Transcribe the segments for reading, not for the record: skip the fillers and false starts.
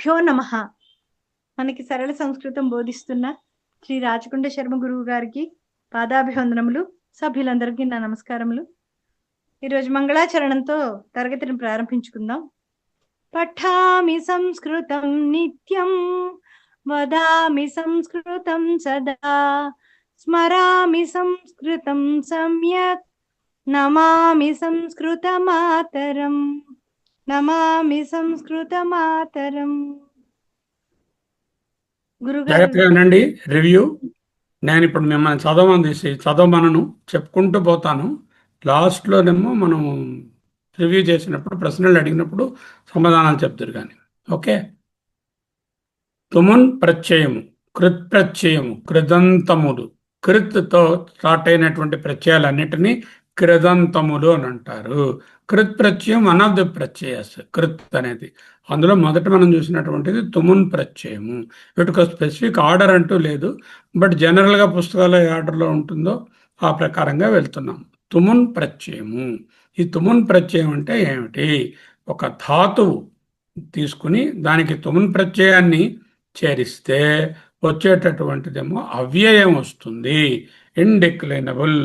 గురుభ్యో నమః. మనకి సరళ సంస్కృతం బోధిస్తున్న శ్రీ రాచకొండ శర్మ గురువు గారికి పాదాభివందనములు. సభ్యులందరికీ నా నమస్కారములు. ఈరోజు మంగళాచరణంతో తరగతిని ప్రారంభించుకుందాం. పఠామి సంస్కృతం నిత్యం, వదామి సంస్కృతం సదా, స్మరామి సంస్కృతం సమ్యక్, నమామి సంస్కృత మాతరం, నమామి సంస్కృత మాతరం. జాగ్రత్తగా వినండి. రివ్యూ నేను ఇప్పుడు మిమ్మల్ని చదవమనను చెప్పుకుంటూ పోతాను. లాస్ట్లోనేమో మనం రివ్యూ చేసినప్పుడు ప్రశ్నలు అడిగినప్పుడు సమాధానాలు చెప్తారు కానీ. ఓకే. తుమున్ ప్రత్యయము, కృత్ ప్రత్యయము, కృదంతములు. కృత్తో స్టార్ట్ అయినటువంటి ప్రత్యయాలన్నిటినీ కృదంతములు అని అంటారు. కృత్ ప్రత్యయం వన్ ఆఫ్ ది ప్రత్యయస్. కృత్ అనేది అందులో మొదట మనం చూసినటువంటిది తుమున్ ప్రత్యయము. వీటికి స్పెసిఫిక్ ఆర్డర్ అంటూ లేదు, బట్ జనరల్గా పుస్తకాల్లో ఏ ఆర్డర్లో ఉంటుందో ఆ ప్రకారంగా వెళ్తున్నాం. తుమున్ ప్రత్యయము. ఈ తుమున్ ప్రత్యయం అంటే ఏమిటి? ఒక ధాతువు తీసుకుని దానికి తుమున్ ప్రత్యయాన్ని చేరిస్తే వచ్చేటటువంటిదేమో అవ్యయం వస్తుంది. ఇండిక్లైనబుల్.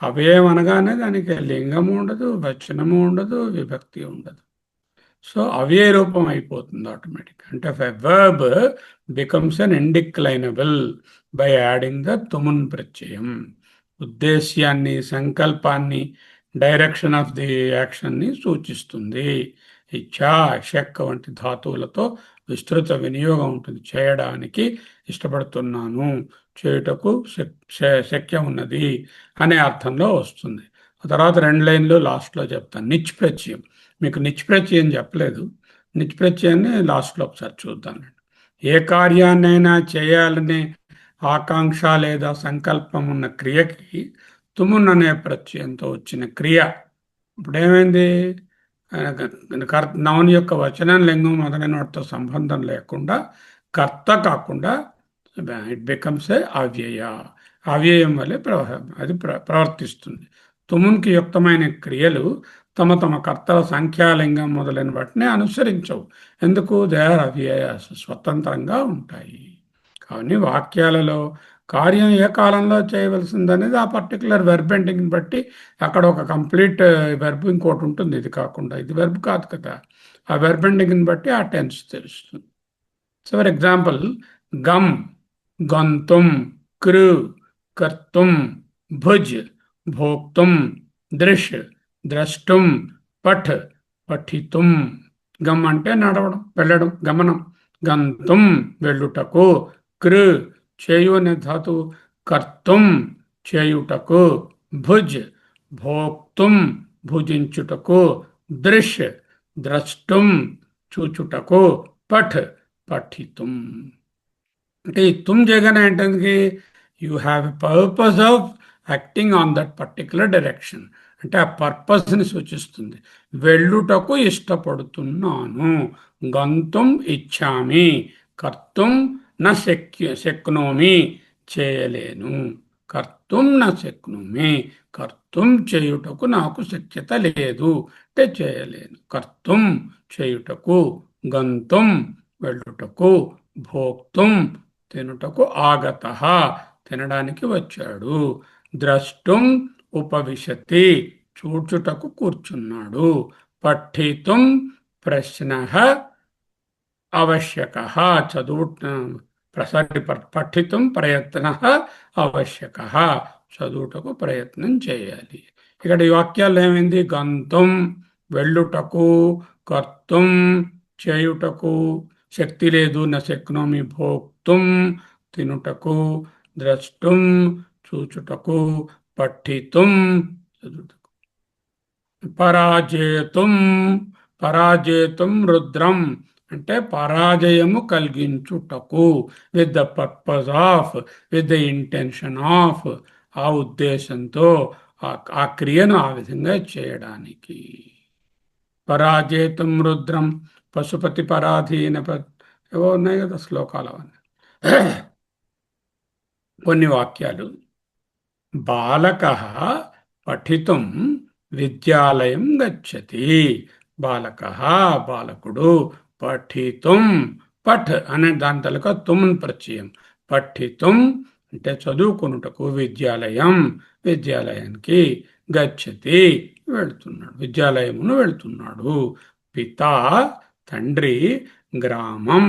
అవ్యయం అనగానే దానికి లింగము ఉండదు, వచనము ఉండదు, విభక్తి ఉండదు. సో అవ్యయ రూపం అయిపోతుంది ఆటోమేటిక్. అంటే verb becomes an indeclinable by adding the తుమున్ ప్రత్యయం. ఉద్దేశ్యాన్ని, సంకల్పాన్ని, డైరెక్షన్ ఆఫ్ ది యాక్షన్ని సూచిస్తుంది. ఇచ్ఛా, షక్ వంటి ధాతువులతో విస్తృత వినియోగం ఉంటుంది. చేయడానికి ఇష్టపడుతున్నాను, చేయుటకు శక్యం ఉన్నది అనే అర్థంలో వస్తుంది. ఆ తర్వాత 2 లైన్లు లాస్ట్లో చెప్తాను. నిచ్ ప్రత్యయం. మీకు నిచ్ ప్రత్యయం చెప్పలేదు. నిచ్ ప్రత్యయాన్ని లాస్ట్లో ఒకసారి చూద్దాం. ఏ కార్యాన్నైనా చేయాలనే ఆకాంక్ష లేదా సంకల్పం ఉన్న క్రియకి తుమున్ అనే ప్రత్యయంతో వచ్చిన క్రియ. ఇప్పుడు ఏమైంది? నౌన్ యొక్క వచనం, లింగం మొదలైన వాటితో సంబంధం లేకుండా కర్త కాకుండా ఇట్ బికమ్స్ ఏ అవ్యయ. అవ్యయం వల్లే అది ప్రవర్తిస్తుంది. తుమున్కి యుక్తమైన క్రియలు తమ తమ కర్తల సంఖ్యాలింగం మొదలైన వాటిని అనుసరించవు. ఎందుకు? దే ఆర్ అవ్యయ, స్వతంత్రంగా ఉంటాయి. కానీ వాక్యాలలో కార్యం ఏ కాలంలో చేయవలసిందనేది ఆ పర్టికులర్ వెర్బ్ ఎండింగ్ని బట్టి అక్కడ ఒక కంప్లీట్ వెర్బ్ ఇంకోటి ఉంటుంది. ఇది కాకుండా ఇది వెర్బ్ కాదు కదా. ఆ వెర్బ్ ఎండింగ్ని బట్టి ఆ టెన్స్ తెలుస్తుంది. సో ఫర్ ఎగ్జాంపుల్, గమ్, గంతుం, కృ, కర్తుం, భుజ్, భోక్తుం, దృష్, ద్రష్టుం, పఠ్, పఠితుం. గమ్ అంటే నడవడం, వెళ్ళడం, గమనం. గంతుం వెళ్ళుటకు, కృ చేయు అనే ధాతువు, కర్తుం చేయుటకు, భుజ్ భోక్తుం భుజించుటకు, దృష్ ద్రష్టుం చూచుటకు, పఠ్ పఠితుం. అంటే ఈ తుమ్ జగన్ ఏంటంటే you have a purpose of acting on that particular direction. అంటే ఆ పర్పస్ని సూచిస్తుంది. వెళ్ళుటకు ఇష్టపడుతున్నాను. గంతుం ఇచ్చామి, కర్తుం నా శక్నోమి చేయలేను. కర్తుం నా శక్నోమి, కర్తుం చేయుటకు నాకు శక్యత లేదు, అంటే చేయలేను. కర్తుం చేయుటకు, గంతుం వెళ్ళుటకు, భోక్తుం తినుటకు, ఆగత తినడానికి వచ్చాడు, ద్రష్టుం ఉపవిశతి చూచుటకు కూర్చున్నాడు, పఠితుం ప్రశ్న ఆవశ్యక చదువు పఠితుం ప్రయత్న ఆవశ్యక చదువుటకు ప్రయత్నం చేయాలి. ఇక్కడ ఈ వాక్యాలు ఏమైంది? గంతుం వెళ్ళుటకు, కర్తుం చేయుటకు శక్తి లేదు, నా శక్నోమి, భోక్తుం తినుటకు, ద్రష్టుం చూచుటకు, పఠితుం చదువుటకు. పరాజేతుం, పరాజేతుం రుద్రం అంటే పరాజయము కలిగించుటకు, with the purpose of, with the intention of, ఆ ఉద్దేశంతో ఆ క్రియను ఆ విధంగా చేయడానికి. పరాజేతుం రుద్రం, పశుపతి పరాధీన, ఏవో ఉన్నాయి కదా శ్లోకాలు అవన్నీ. కొన్ని వాక్యాలు. బాలక పఠితుం విద్యాలయం గచ్చతి. బాలక బాలకుడు, పఠితుం పఠ్ అనే దాని తలక తుమ్న్ ప్రత్యయం. పఠితుం అంటే చదువుకొనుటకు, విద్యాలయం విద్యాలయానికి, గచ్చతి వెళ్తున్నాడు, విద్యాలయమును వెళ్తున్నాడు. పిత తండ్రి, గ్రామం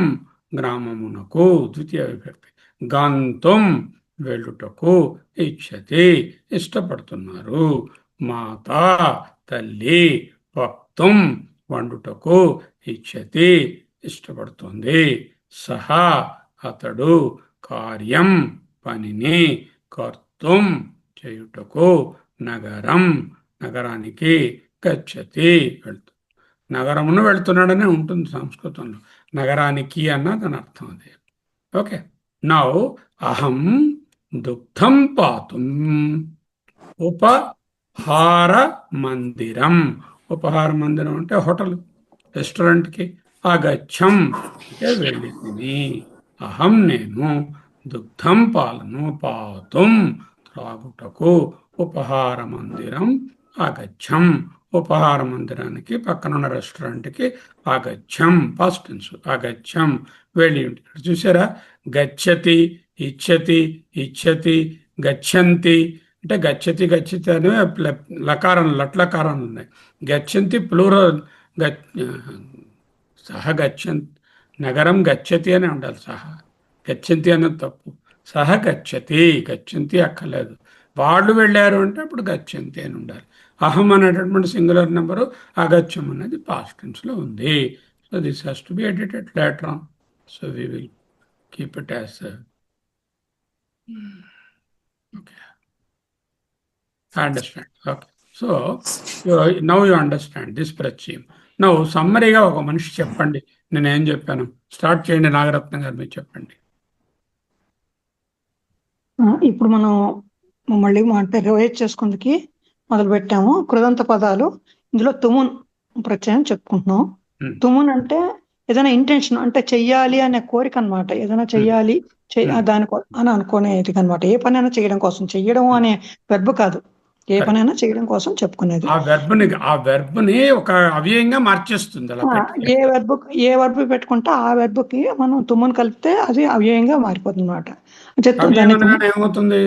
గ్రామమునకు ద్వితీయ విభక్తి, గంతుం వెళ్ళుటకు, ఇచ్చతి ఇష్టపడుతున్నారు. మాత తల్లి, పక్తుం వండుటకు, ఇచ్చతి ఇష్టపడుతుంది. సహా అతడు, కార్యం పనిని, కర్తుం చేయుటకు, నగరం నగరానికి, గచ్చతి వెళ్తూ, నగరమును వెళ్తున్నాడనే ఉంటుంది సంస్కృతంలో. నగరానికి అన్న దాని అర్థం అదే. ఓకే, నౌ అహం దుగ్ధం పాతుం ఉపహార మందిరం. ఉపహార మందిరం అంటే హోటల్, రెస్టారెంట్కి. అగచ్చం అంటే వెళ్ళి తిని. అహం నేను, దుగ్ధం పాలను, పాతుం త్రాగుటకు, ఉపహార మందిరం అగచ్చం ఉపహార మందిరానికి పక్కనున్న రెస్టారెంట్కి అగచ్చం పాస్ట్ టెన్స్, అగచ్చం వెళ్ళి. చూసారా, గచ్చతి, ఇచ్చతి, ఇచ్చతి, గచ్చంతి అంటే గచ్చతి గచ్చతి అనే లకారం లట్లకారాలు ఉన్నాయి. గచ్చంతి ప్లూరల్, సహ గచ్చంతి, నగరం గచ్చతి అని ఉండాలి. సహ గచ్చంతి అనేది తప్పు. సహ గచ్చతి, గచ్చంతి అక్కర్లేదు. వాళ్ళు వెళ్ళారు అంటే అప్పుడు గచ్చంతి అని ఉండాలి. అహం అనేటటువంటి సింగులర్ నెంబరు, అగచ్చం అనేది పాస్ట్ టెన్స్లో ఉంది. So this has to be edited later on. So we will keep it as okay. I understand. Okay. So now you understand this pratyam. Now సమ్మరీగా ఒక మనిషి చెప్పండి, నేను ఏం చెప్పాను. స్టార్ట్ చేయండి నాగరత్న గారు, మీరు చెప్పండి. ఇప్పుడు మనం మళ్ళీ రివైజ్ చేసుకుందుకి మొదలు పెట్టాము. కృదంత పదాలు, ఇందులో తుమున్ ప్రత్యయం చెప్పుకుంటున్నాం. తుమున్ అంటే ఏదైనా ఇంటెన్షన్, అంటే చెయ్యాలి అనే కోరిక అనమాట. ఏదైనా చెయ్యాలి దాని అని అనుకునేది అనమాట. ఏ పనైనా చేయడం కోసం, చెయ్యడం అనే వెర్బ్ కాదు, ఏ పనైనా చేయడం కోసం చెప్పుకునేది. ఆ వెర్బ్ని ఒక అవ్యయంగా మార్చేస్తుంది. ఏ వెర్బ్ పెట్టుకుంటే ఆ వెర్బ్కి మనం తుమ్మని కలిపితే అది అవ్యయంగా మారిపోతుంది అనమాట. ఏమవుతుంది,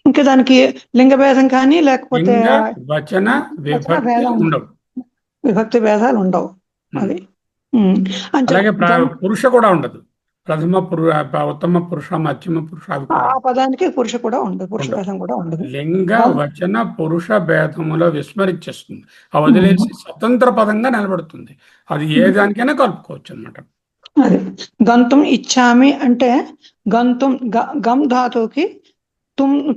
ఇంకా దానికి లింగ భేదం కానీ లేకపోతే వచన విభక్తి భేదాలు ఉండవు. అది అలాగే పురుష కూడా ఉండదు. ప్రథమ ఉత్తమ పురుష, మధ్యమ పురుష, ఆ పదానికి పురుష కూడా ఉండదు, పురుష భేదం కూడా ఉండదు. లింగ వచన పురుష భేదములో విస్మరించేస్తుంది. ఆ వదిలేసి స్వతంత్ర పదంగా నిలబడుతుంది. అది ఏ దానికైనా కలుపుకోవచ్చు అనమాట. అది గంతుం ఇచ్చామి అంటే గంతుం గమ్ ధాతువుకి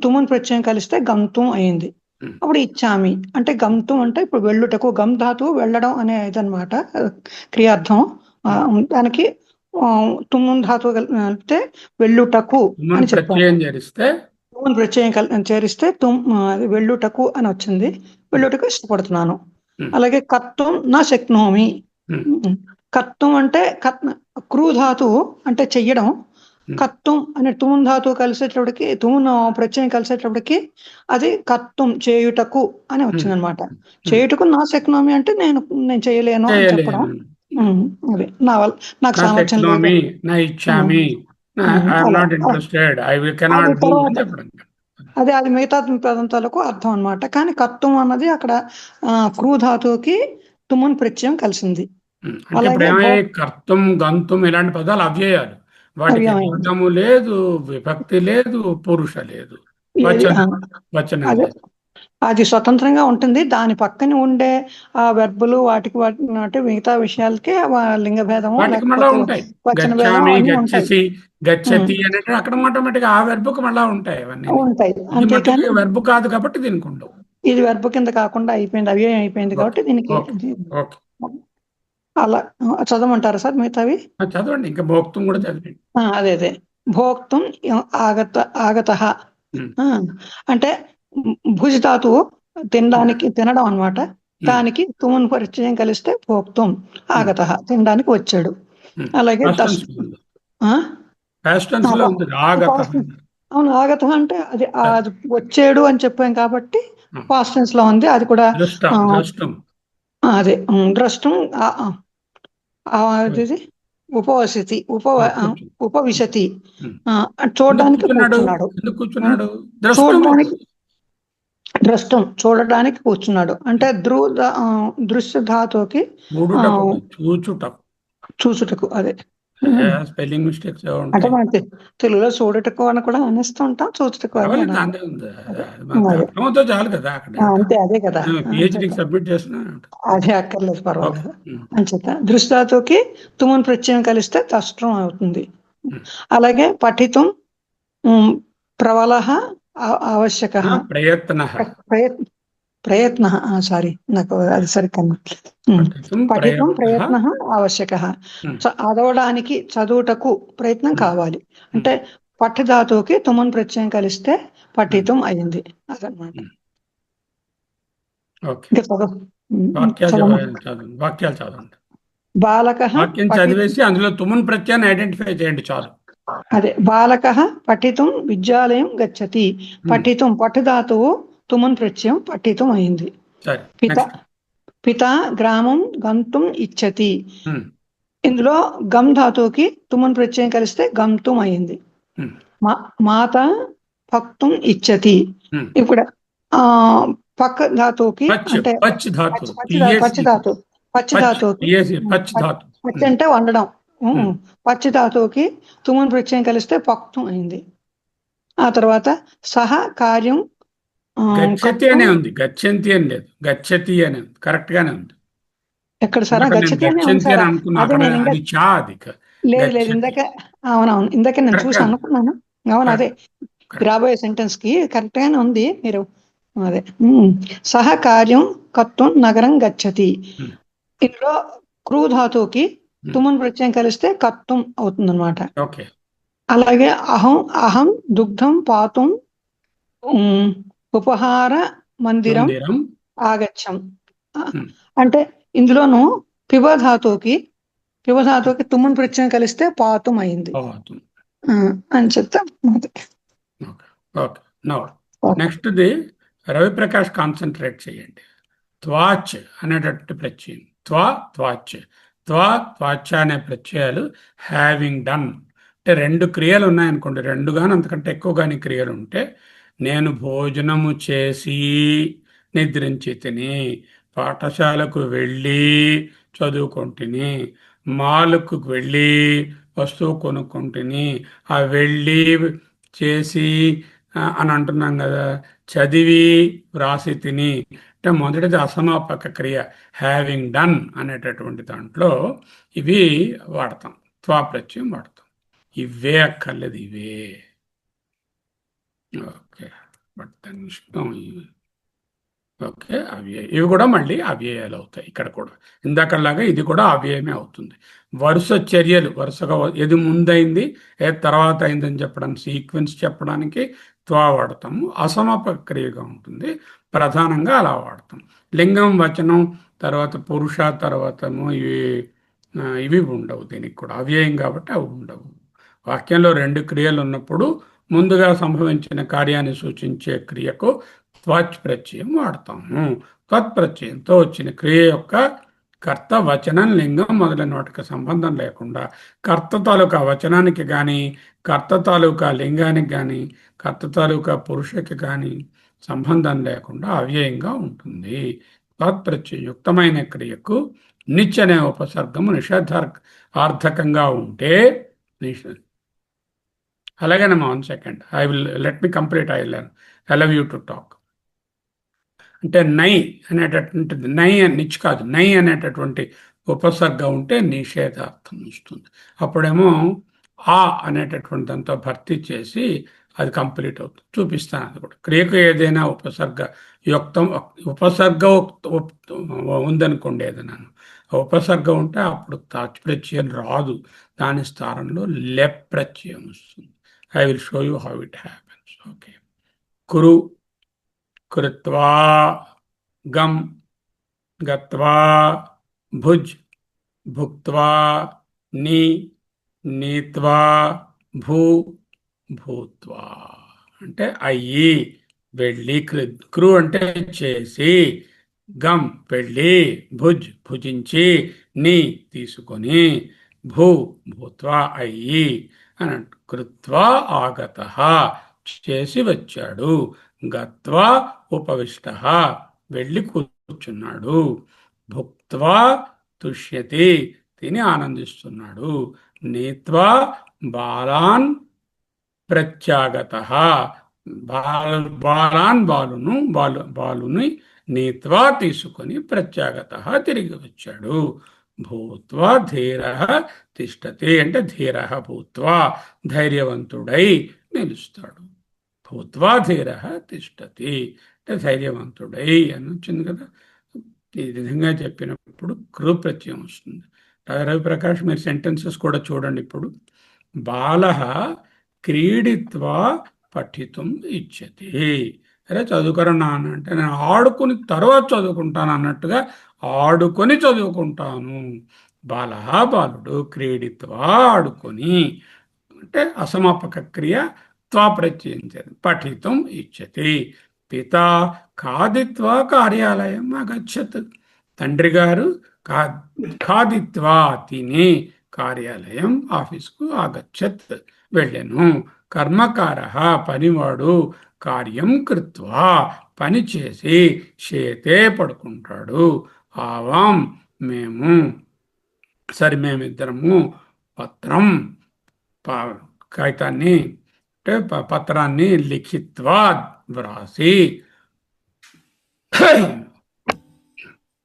తుమున్ ప్రత్యయం కలిస్తే గంతుం అయింది. అప్పుడు ఇచ్చామి అంటే గంతుం అంటే ఇప్పుడు వెళ్ళుటకు, గమ్ ధాతువు వెళ్ళడం అనే ఇదనమాట క్రియార్థం. దానికి తుమ్మున్ ధాతువు కలిపితే వెళ్ళుటకు అని చెప్పాను. తుమ్మున్ ప్రత్యయం చేరిస్తే వెళ్ళుటకు అని వచ్చింది. వెళ్ళుటకు ఇష్టపడుతున్నాను. అలాగే కత్వం నా శక్నోమి. కత్వం అంటే క్రూ ధాతువు అంటే చెయ్యడం. కత్వం అనే తుమున్ ధాతువు కలిసేటప్పటికి, తుమున్ ప్రత్యయం కలిసేటప్పటికి అది కత్వం చేయుటకు అని వచ్చింది అనమాట. చేయుటకు నా శక్నోమి అంటే నేను చేయలేను అని చెప్పడం. అదే నాకు సామర్థ్యం అదే అది మిగతా పదంతాలకు అర్థం అనమాట. కానీ కత్వం అన్నది అక్కడ క్రూ ధాతువుకి తుమున్ ప్రత్యయం కలిసింది. కర్తం, గంతం ఇలాంటి పదాలు అవ్యయాలు. వాటికి అర్థము లేదు, విభక్తి లేదు, పురుష లేదు, వచనం లేదు. అది స్వతంత్రంగా ఉంటుంది. దాని పక్కన ఉండే ఆ వెర్బులు వాటికి అంటే మిగతా విషయాలకే లింగ భేదము వచన భేదం అక్కడ ఆటోమేటిక్ ఆ వెర్బుకి మళ్ళా ఉంటాయి. వెర్బు కాదు కాబట్టి దీనికి ఉండవు. ఇది వెర్బు కింద కాకుండా అయిపోయింది, అవ్యయం అయిపోయింది కాబట్టి దీనికి అలా చదవమంటారా సార్ మిగతావి? చదవండి, ఇంకా భోక్తం కూడా చదవండి. అదే భోక్తం ఆగత అంటే భుజ ధాతువు తినడానికి, తినడం అనమాట. దానికి తుమున్ పరిచయం కలిస్తే భోక్తం ఆగత, తినడానికి వచ్చాడు. అలాగే అవును, ఆగత అంటే అది వచ్చాడు అని చెప్పాం కాబట్టి పాస్ట్ టెన్స్ లో ఉంది. అది కూడా అదే ద్రష్టం ఉపవసతి కూర్చు ఉపవిశతి ఉమ్. ఎందుకు చూడడానికి కూర్చున్నాడు కూర్చున్నాడు. ఎందుకు ఆ, కూర్చున్నాడు ద్రష్టము చూడడానికి ద్రష్టం చూడడానికి కూర్చున్నాడు అంటే దృశ్య ధాతువుకి చూడుటకు కాదు, చూచుటకు. చూసుటకు అదే. స్పెల్లింగ్ మిస్టేక్స్ అంటే ఉంటాయి. మన తెలుగులో చూడటకు అని కూడా అనేస్తూ ఉంటాం, చూచుటకు అని పర్వాలేదు, అనాలి. దాందే ఉంది. అదే అది మనకు అదే అర్థమవుతో చాలు కదా. అక్కడ అంతే అదే కదా పిహెచ్డికి సబ్మిట్ చేస్తున్నా. అదే అక్కర్లేదు, ఓకే. పర్వాలేదు. అంచేత దృశ్యధాతువుకి తుమున్ ప్రత్యయం కలిస్తే తష్టం అవుతుంది. అలాగే పఠితం ప్రబలః ఆవశ్యకః ప్రయత్న ప్రయత్న సారీ నాకు అది సరికన్నా పఠితం ప్రయత్న ఆవశ్యకః చదవడానికి చదువుటకు ప్రయత్నం కావాలి. అంటే పఠధాతువుకి తుమున్ ప్రత్యయం కలిస్తే పఠితం అయింది అదనమాట. ఓకే. ఇంకా చదువు. వాక్యాలు చదవండి. బాలకః వాక్యం చదివేసి అందులో తుమున్ ప్రత్యయాన్ని ఐడెంటిఫై చేయండి చాలు. అదే బాలకః పఠితుం విద్యాలయం గచ్చతి. పఠితుం పఠధాతువు తుమున్ ప్రత్యయం పఠితుం అయింది. సరే, పిత నెక్స్ట్. పిత గ్రామం గంతుం ఇచ్చతి. ఇందులో గమ్ ధాతువుకి తుమున్ ప్రత్యయం కలిస్తే గంతుం అయింది. మాత భక్తుం ఇచ్చతి. ఇప్పుడు పక్ ధాతువుకి అంటే పచ్ ధాతు పచ్చి ధాతువుకి పచ్చి అంటే వండడం. పచ్చి ధాతువుకి తుమున్ ప్రత్యయం కలిస్తే పక్తం అయింది. ఆ తర్వాత సహ కార్యం గచ్చతి అనే ఉంది, గచ్చంతి అని లేదు, గచ్చతి అని ఉంది. కరెక్ట్ గానే ఉంది. ఎక్కడ సారా గచ్చతి అనే ఉంది గచ్చంతి సారా. అని అనుకున్నా, అదే నేను ఇంకా అది చా అది లేదు ఇందాక అవునవును ఇందాక నేను చూసి అనుకున్నాను. అవును అదే రాబోయే సెంటెన్స్ కి కరెక్ట్ గానే ఉంది. మీరు అదే సహ కార్యం కత్వం నగరం గచ్చతి. ఇందులో క్రూ ధాతువుకి తుమున్ ప్రత్యయం కలిస్తే కత్వం అవుతుంది అనమాట. అలాగే అహం దుగ్ధం పాతుం ఉపహార మందిరం ఆగచ్చం. అంటే ఇందులోను పిబ ధాతువుకి తుమున్ ప్రత్యయం కలిస్తే పాతం అయింది అని చెప్తాం. నెక్స్ట్ ది రవిప్రకాష్ కాన్సన్ట్రేట్ చేయండి. త్వాచ్ అనేటటువంటి ప్రత్యయం. త్వాచ్ అనే ప్రత్యయాలు హ్యావింగ్ డన్ అంటే రెండు క్రియలు ఉన్నాయనుకోండి, రెండు కానీ అంతకంటే ఎక్కువ కానీ క్రియలు ఉంటే, నేను భోజనము చేసి నిద్రించి తిని, పాఠశాలకు వెళ్ళి చదువుకుంటుని, మాల్కు వెళ్ళి వస్తువు కొనుక్కుంటుని, ఆ వెళ్ళి చేసి అని అంటున్నాం కదా. చదివి వ్రాసి తిని అంటే మొదటిది అసమాపక క్రియ హ్యావింగ్ డన్ అనేటటువంటి దాంట్లో ఇవి వాడతాం, త్వాప్రత్యయం వాడతాం. ఇవే అక్కర్లేదు, ఇవే. ఓకే, బట్ దాని ఇష్టం ఇవి. ఓకే, అవ్యయ. ఇవి కూడా మళ్ళీ అవ్యయాలు అవుతాయి. ఇక్కడ కూడా ఇందాకలాగా ఇది కూడా అవ్యయమే అవుతుంది. వరుస చర్యలు వరుసగా ఏది ముందైంది ఏది తర్వాత అయిందని చెప్పడానికి, సీక్వెన్స్ చెప్పడానికి త్వా వాడతాము. అసమాపక క్రియగా ఉంటుంది, ప్రధానంగా అలా వాడతాం. లింగం వచనం తర్వాత పురుష తర్వాతము ఇవి ఉండవు. దీనికి కూడా అవ్యయం కాబట్టి అవి ఉండవు. వాక్యంలో రెండు క్రియలు ఉన్నప్పుడు ముందుగా సంభవించిన కార్యాన్ని సూచించే క్రియకు త్వాచ్ ప్రత్యయం వాడతాము. త్వత్ప్రత్యయంతో వచ్చిన క్రియ యొక్క కర్త వచనం లింగం మొదలైన వాటికి సంబంధం లేకుండా, కర్త తాలూకా వచనానికి కానీ కర్త తాలూకా లింగానికి కానీ కర్త తాలూకా పురుషకి కానీ సంబంధం లేకుండా అవ్యయంగా ఉంటుంది. త్వత్ప్రత్యయుక్తమైన క్రియకు నిచ్ అనే ఉపసర్గము నిషేధార్థకంగా ఉంటే అలాగేనమ్మా. 1 second, I will let me complete. I will allow you to talk. అంటే నై అనేటటువంటిది, నిచ్ కాదు, నై అనేటటువంటి ఉపసర్గ ఉంటే నిషేధార్థం వస్తుంది. అప్పుడేమో ఆ అనేటటువంటి దాంతో భర్తీ చేసి అది కంప్లీట్ అవుతుంది. చూపిస్తాను అది కూడా. క్రియకు ఏదైనా ఉపసర్గ ఉందనుకోండి, ఏదైనా ఉపసర్గ ఉంటే అప్పుడు తాచ్ ప్రత్యయం రాదు, దాని స్థానంలో లెప్ ప్రత్యయం వస్తుంది. I will show you how it happens. Okay, కురు కృత్వా గమ్ గత్వా భుజ్ భుక్త్వా నీత్వా భూ భూత్వా అంటే అయ్యి వెళ్ళి, క్రు అంటే చేసి, గమ్ వెళ్ళి, భుజ్ భుజించి, నీ తీసుకొని, భూ భూత్వా అయ్యి అని కృత్వా ఆగత చేసి వచ్చాడు, గత్వా ఉపవిష్ట వెళ్ళి కూర్చున్నాడు, భుక్త్వా తుష్యతి తిని ఆనందిస్తున్నాడు, నీత్వా బాలాన్ ప్రత్యాగత బాలాన్ బాలుని నీత్వా తీసుకొని ప్రత్యాగత తిరిగి వచ్చాడు, భూత్వా ధీర తిష్టతి అంటే ధీర భూత్వా ధైర్యవంతుడై నిలుస్తాడు, భూత్వా ధీర తిష్టతి అంటే ధైర్యవంతుడై అని వచ్చింది కదా. ఈ విధంగా చెప్పినప్పుడు కృ ప్రత్యయం వస్తుంది. రవిప్రకాష్ మీరు సెంటెన్సెస్ కూడా చూడండి. ఇప్పుడు బాలః క్రీడిత్వా పఠితుం ఇచ్చతి, అరే చదువుకోరా నాన్న అంటే నేను ఆడుకుని తర్వాత చదువుకుంటాను అన్నట్టుగా ఆడుకొని చదువుకుంటాను. బాలః బాలుడు, క్రీడిత్వా ఆడుకొని అంటే అసమాపక క్రియ త్వా ప్రత్యయించారు, పఠితుం ఇచ్చతి. పిత ఖాదిత్వా కార్యాలయం అగచ్చత్, తండ్రి గారు ఖాదిత్వా తిని కార్యాలయం ఆఫీస్కు ఆగచ్చత్ వెళ్ళెను. కర్మకారః పనివాడు, కార్యం కృత్వా పని చేసి చేతే పడుకుంటాడు. ఆవాం మేము, సరే మేమిద్దరము పత్రం కాగితాన్ని అంటే పత్రాన్ని లిఖిత్వా వ్రాసి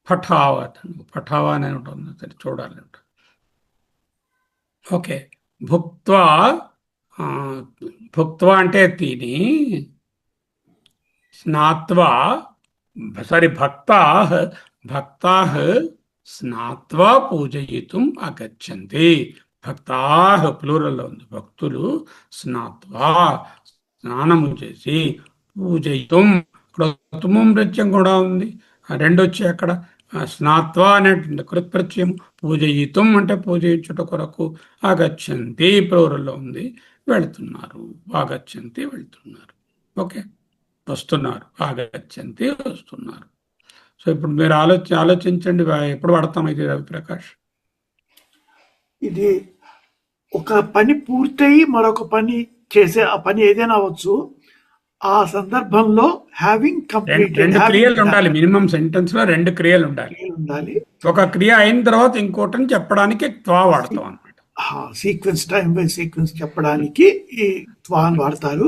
పఠావా అని ఉంటుంది, సరే చూడాలి. ఓకే, భుక్త్వా భుక్త్వా అంటే తిని, స్నాత్వా సారీ భక్తాః స్నాత్వా పూజయితుం ఆగచ్చంతి. భక్తాః ప్లూరల్లో ఉంది, భక్తులు స్నాత్వా స్నానము చేసి పూజయితుం, ఇక్కడ తుమం ప్రత్యయం కూడా ఉంది, రెండు వచ్చాయి అక్కడ. స్నాత్వా అనేటువంటి కృత్ప్రత్యయం, పూజయితుం అంటే పూజయించుట కొరకు, ఆగచ్చంతి ప్లూరల్లో ఉంది, వెళుతున్నారు, ఆగచ్చంతి వెళ్తున్నారు. ఓకే, వస్తున్నారు, ఆగచ్చంతి వస్తున్నారు. సో ఇప్పుడు మీరు ఆలోచించండి, ఎప్పుడు వాడతాం ఇది రవిప్రకాష్? ఇది ఒక పని పూర్తయి మరొక పని చేసే ఆ పని ఏదైనా అవ్వచ్చు, ఆ సందర్భంలో హ్యావింగ్ కంప్లీటెడ్ రెండు క్రియలు ఉండాలి, మినిమం సెంటెన్స్ లో రెండు క్రియలు ఉండాలి. ఒక క్రియ అయిన తర్వాత ఇంకోటని చెప్పడానికి త్వా వాడతాం అన్నమాట. సీక్వెన్స్, టైం బై సీక్వెన్స్ చెప్పడానికి ఈ త్వా అని వాడతారు.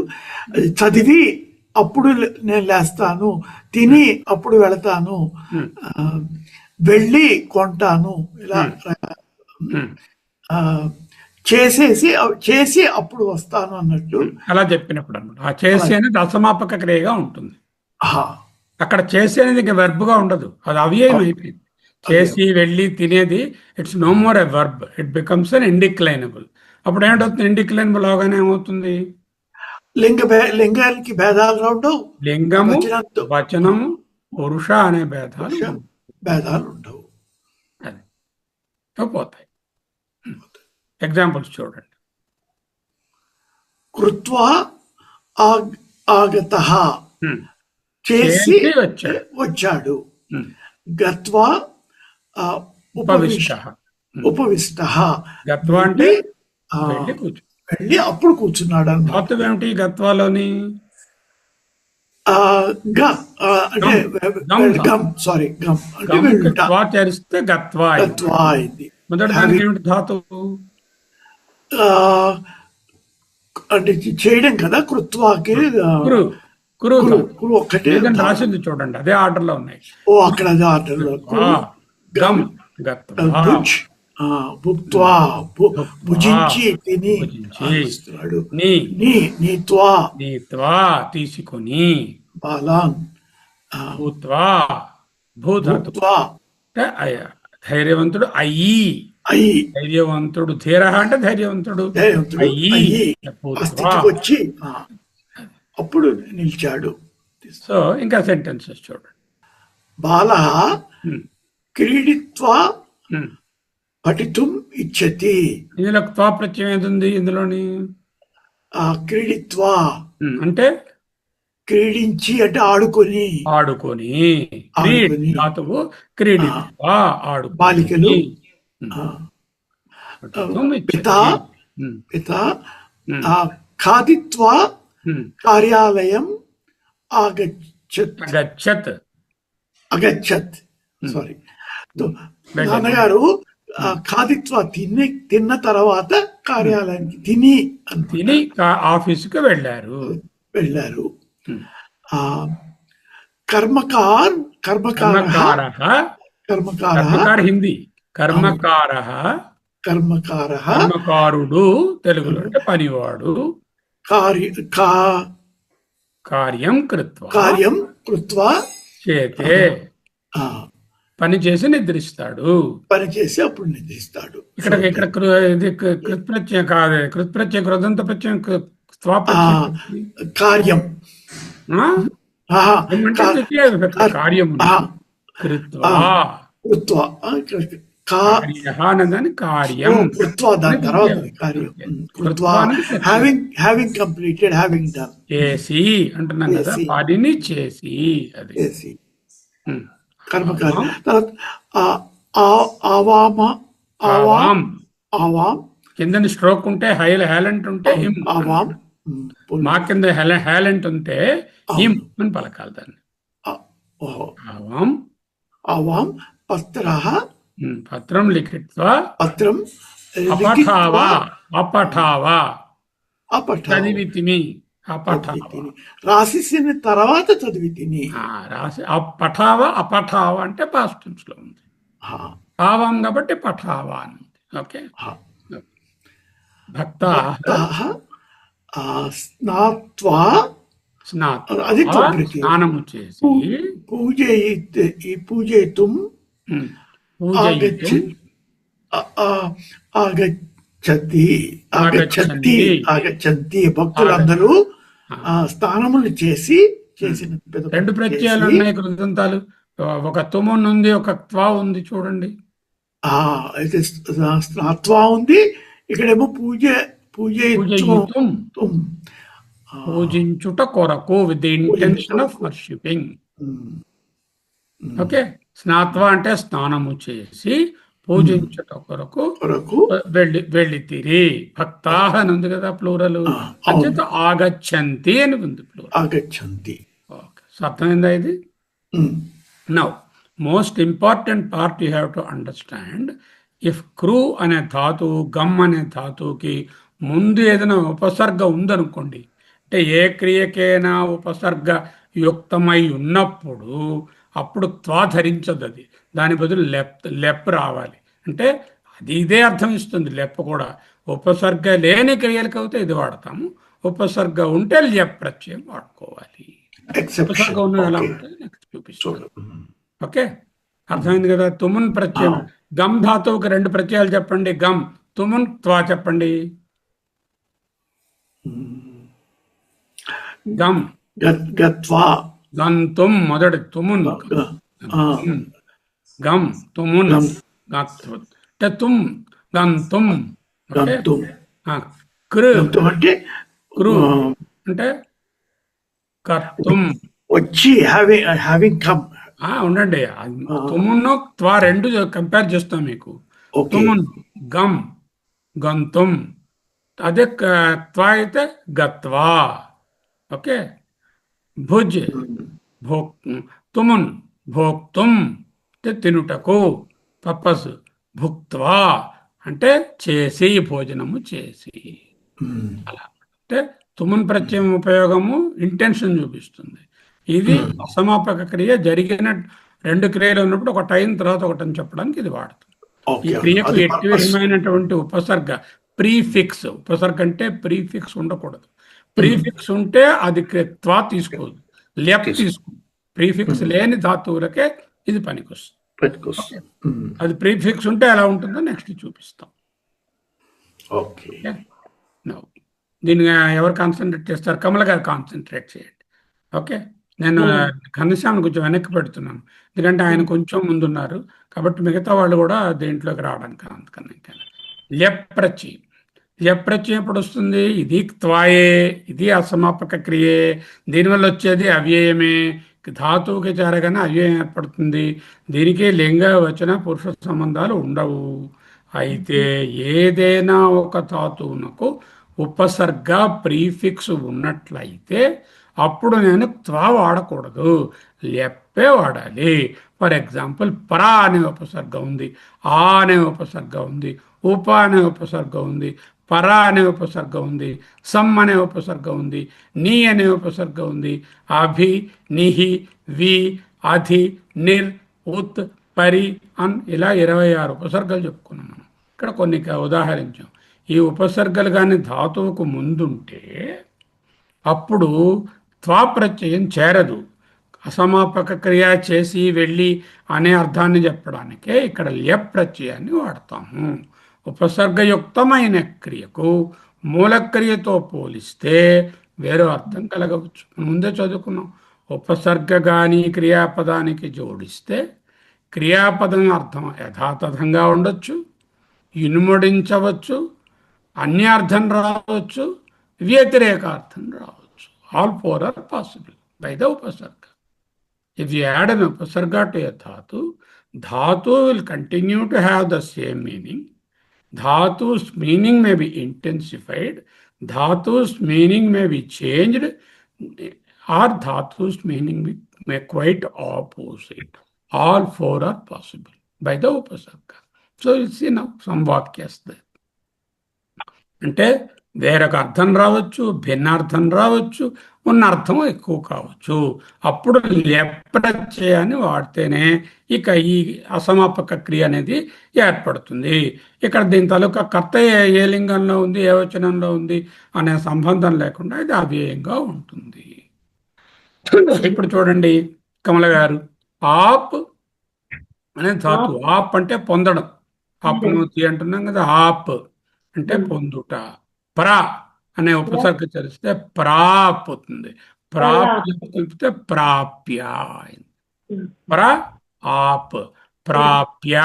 చదివి అప్పుడు నేను లేస్తాను, తిని అప్పుడు వెళతాను, వెళ్ళి కొంటాను, ఇలా చేసి అప్పుడు వస్తాను అన్నట్టు అలా చెప్పినప్పుడు అనమాట. ఆ చేసి అనేది అసమాపక క్రియగా ఉంటుంది. అక్కడ చేసి అనేది ఇంకా వెర్బ్గా ఉండదు, అది అవ్యయం అయిపోయింది. చేసి వెళ్ళి తినేది it's no more a verb, it becomes an indeclinable. అప్పుడు ఏమిటవుతుంది? ఇండిక్లైనబుల్ అవగానే ఏమవుతుంది? లింగానికి భేదాలు ఉండవు, లింగము వచనము పురుష అనే భేదాలు ఉండవు, అది పోతాయి. ఎగ్జాంపుల్స్ చూడండి. కృత్వా ఆగతః చేసి వచ్చాడు, గత్వా ఉపవిష్టః గత్వా అంటే వెళ్ళి అప్పుడు కూర్చున్నాడు అన్నమాట. ధాతువు ఏమిటి గత్వాలోని? చేరిస్తే గత్వా అయింది. మొదటి దానికి ఏమిటి ధాతువు? అంటే చేయడం కదా, కృత్వాకి ఒక్కటే రాసింది చూడండి, అదే ఆర్డర్ లో ఉన్నాయి. ఓ అక్కడ అదే ఆర్డర్ లో భుజించి తిని నీత్వా తీసుకొని, బాలాన్ భూధాతువా ధైర్యవంతుడు అయ్యి, ధైర్యవంతుడు ధీర అంటే ధైర్యవంతుడు అయ్యి వచ్చి అప్పుడు నిలిచాడు. సో ఇంకా సెంటెన్సెస్ చూడండి. బాలః క్రీడిత్వా పఠితుం ఇచ్చతి. ఇందులో త్వా ప్రత్యయం ఏది ఉంది? ఇందులోని క్రీడిత్వా అంటే క్రీడించి అంటే ఆడుకొని, ధాతువు క్రీడిత్వా ఆడుకొని. బాలికలు పఠితుం పిత ఇచ్చతి. పిత ఖాదిత్వా కార్యాలయం అగచ్చత్. అగచ్చత్. సారీ, నాన్నగారు ఖాదిత్వా తిన్న తర్వాత కార్యాలయానికి తిని ఆఫీసుకు వెళ్ళారు. కర్మకార హిందీ, కర్మకారుడు తెలుగులో అంటే పనివాడు. కార్యం కృత్వా చేతే పని చేసి నిద్రిస్తాడు. అప్పుడు నిద్రిస్తాడు. ఇక్కడ ఇది కృత్ప్రత్యయం కాదు. కృత్ప్రత్యయం కృదంత ప్రత్యయం కార్యం కార్యం కృత్వా అన్నదాన్ని కార్యం చేసి అంటున్నాం కదా, పనిని చేసి. అది కర్మకార్యం. తర్వాత కింద స్ట్రోక్ ఉంటే హైలెంట్ ఉంటే మా కింద హైలెంట్ ఉంటే హిమ్ అని పలకాలి దాన్ని. పత్రం లిఖిత్వా చదివితిమి. రాసిన తర్వాత చదివితిని. అపఠావ అంటే పాస్ట్ టెన్స్ లో ఉంది. భావం కాబట్టి పఠావా అని ఉంది. ఓకే. భక్తాః స్నానము చేసి పూజయితుం ఆగచ్చంతి. భక్తులందరూ స్నానములు చేసిన రెండు ప్రత్యయాలు ఉన్నాయి కృతంతాలు. ఒక తుమున్ ఉంది, ఒక త్వా ఉంది. చూడండి, త్వా ఉంది. ఇక్కడేమో పూజించుట కొరకు, with the intention of worshipping. Okay. స్నాత్వ అంటే స్నానము చేసి పూజించుట కొరకు వెళ్ళితిరి. భక్తాః అని ఉంది కదా ప్లూరల్, అంచేత ఆగచ్చంతి అని ఉంది ప్లూరల్. ఆగచ్చంతి. ఓకే, సో అర్థమైందా ఇది? Now most important part you have to understand. If crew అనే ధాతువు, గమ్ అనే ధాతువుకి ముందు ఏదైనా ఉపసర్గ ఉందనుకోండి, అంటే ఏ క్రియకైనా ఉపసర్గ యుక్తమై ఉన్నప్పుడు అప్పుడు త్వా ధరించదు. అది దాని బదులు లెప్ రావాలి. అంటే అది ఇదే అర్థం ఇస్తుంది. లెప్ కూడా ఉపసర్గ లేని క్రియలకు అయితే ఇది వాడతాము, ఉపసర్గ ఉంటే లెప్ ప్రత్యయం వాడుకోవాలి. ఉపసర్గ ఉన్నది ఎలా ఉంటుంది నెక్స్ట్ చూపిస్తాను. ఓకే, అర్థమైంది కదా? తుమున్ ప్రత్యయం. గమ్ ధాతువుకి రెండు ప్రత్యయాలు చెప్పండి. గమ్, తుమున్, త్వా చెప్పండి. గమ్ గంతుం మొదటి తుమున్, గమ్ తుమున్ తుమ్ గంతుం. కృ అంటే కర్తుం. వచ్చి ఉండండి, తుమును త్వా రెండు కంపేర్ చేస్తాం మీకు. తుమున్ గమ్ గంతుం, అదే త్వా అయితే గత్వా. ఓకే. భుజ్ తుమున్ భోక్తుం అంటే తినుటకు. పప్పస్ భుక్త్వా అంటే చేసి, భోజనము చేసి. అలా అంటే తుమున్ ప్రత్యయం ఉపయోగము ఇంటెన్షన్ చూపిస్తుంది. ఇది అసమాపక క్రియ జరిగిన రెండు క్రియలు ఉన్నప్పుడు ఒకటి అయిన తర్వాత ఒకటి అని చెప్పడానికి ఇది వాడుతుంది. ఈ క్రియకు ఎట్టి విధమైనటువంటి ఉపసర్గ ప్రీఫిక్స్, ఉపసర్గ అంటే ప్రీఫిక్స్ ఉండకూడదు. ప్రీఫిక్స్ ఉంటే అది త్వా తీసుకోదు, లెప్ తీసుకుంది. ప్రీఫిక్స్ లేని ధాతువులకే ఇది పనికొస్తుంది. అది ప్రీఫిక్స్ ఉంటే ఎలా ఉంటుందో నెక్స్ట్ చూపిస్తాం. దీన్ని ఎవరు కాన్సన్ట్రేట్ చేస్తారు? కమల గారు కాన్సన్ట్రేట్ చేయండి. ఓకే, నేను ఘనశ్యామ్ని కొంచెం వెనక్కి పెడుతున్నాను, ఎందుకంటే ఆయన కొంచెం ముందున్నారు కాబట్టి మిగతా వాళ్ళు కూడా దీంట్లోకి రావడానికి. అందుకని లెప్ ప్రత్యయం. లెప్ ప్రత్యయం ఎప్పుడు వస్తుంది? ఇది త్వాయే, ఇది అసమాపక క్రియే, దీనివల్ల వచ్చేది అవ్యయమే. ధాతువుకి చేరగానే అవ్యయం ఏర్పడుతుంది. దీనికి లింగ వచన పురుష సంబంధాలు ఉండవు. అయితే ఏదైనా ఒక ధాతువునకు ఉపసర్గ ప్రీఫిక్స్ ఉన్నట్లయితే అప్పుడు నేను త్వా వాడకూడదు, లెప్పే వాడాలి. ఫర్ ఎగ్జాంపుల్ పరా అనే ఉపసర్గ ఉంది, ఆ అనే ఉపసర్గ ఉంది, ఉప అనే ఉపసర్గ ఉంది, పరా అనే ఉపసర్గ ఉంది, సమ్ అనే ఉపసర్గ ఉంది, నీ అనే ఉపసర్గ ఉంది, అభి, నిహి, వి, అధి, నిర్, ఉత్, పరి, అన్ ఇలా 26 ఉపసర్గలు చెప్పుకున్నాం మనం. ఇక్కడ కొన్ని ఉదాహరించాం. ఈ ఉపసర్గలు కానీ ధాతువుకు ముందుంటే అప్పుడు త్వా ప్రత్యయం చేరదు. అసమాపక క్రియ చేసి వెళ్ళి అనే అర్థాన్ని చెప్పడానికే ఇక్కడ ల్యప్ ప్రత్యయాన్ని వాడతాము. ఉపసర్గయుక్తమైన క్రియకు మూలక్రియతో పోలిస్తే వేరే అర్థం కలగవచ్చు. ముందే చదువుకున్నాం. ఉపసర్గ కానీ క్రియాపదానికి జోడిస్తే క్రియాపదం అర్థం యథాతథంగా ఉండొచ్చు, ఇనుమడించవచ్చు, అన్యార్థం రావచ్చు, వ్యతిరేకార్థం రావచ్చు. All four are possible by the ఉపసర్గ. If you add an upasarga to a dhatu will continue to have the same meaning. Dhatu's meaning may be intensified, dhatu's meaning may be changed, or dhatu's meaning may quite opposite. All four are possible by the upasarga. So you see now some vakyas there. అంటే వేరొక అర్థం రావచ్చు, భిన్నార్థం రావచ్చు, ఉన్న అర్థం ఎక్కువ కావచ్చు. అప్పుడు లెప్రత్యయాన్ని వాడితేనే ఇక ఈ అసమాపక క్రియ అనేది ఏర్పడుతుంది. ఇక్కడ దీని తాలూకా కర్త ఏ లింగంలో ఉంది, ఏ వచనంలో ఉంది అనే సంబంధం లేకుండా ఇది అవ్యయంగా ఉంటుంది. ఇప్పుడు చూడండి కమల గారు, ఆప్ అనే ధాతు. ఆప్ అంటే పొందడం, ఆప్నోతి అంటున్నాం కదా. ఆప్ అంటే పొందుట. ప్రా అనే ఉపసర్గ చరిస్తే ప్రాప్ అవుతుంది. ప్రాప్ కలిపితే ప్రాప్య. ప్రా ఆప్, ప్రాప్య,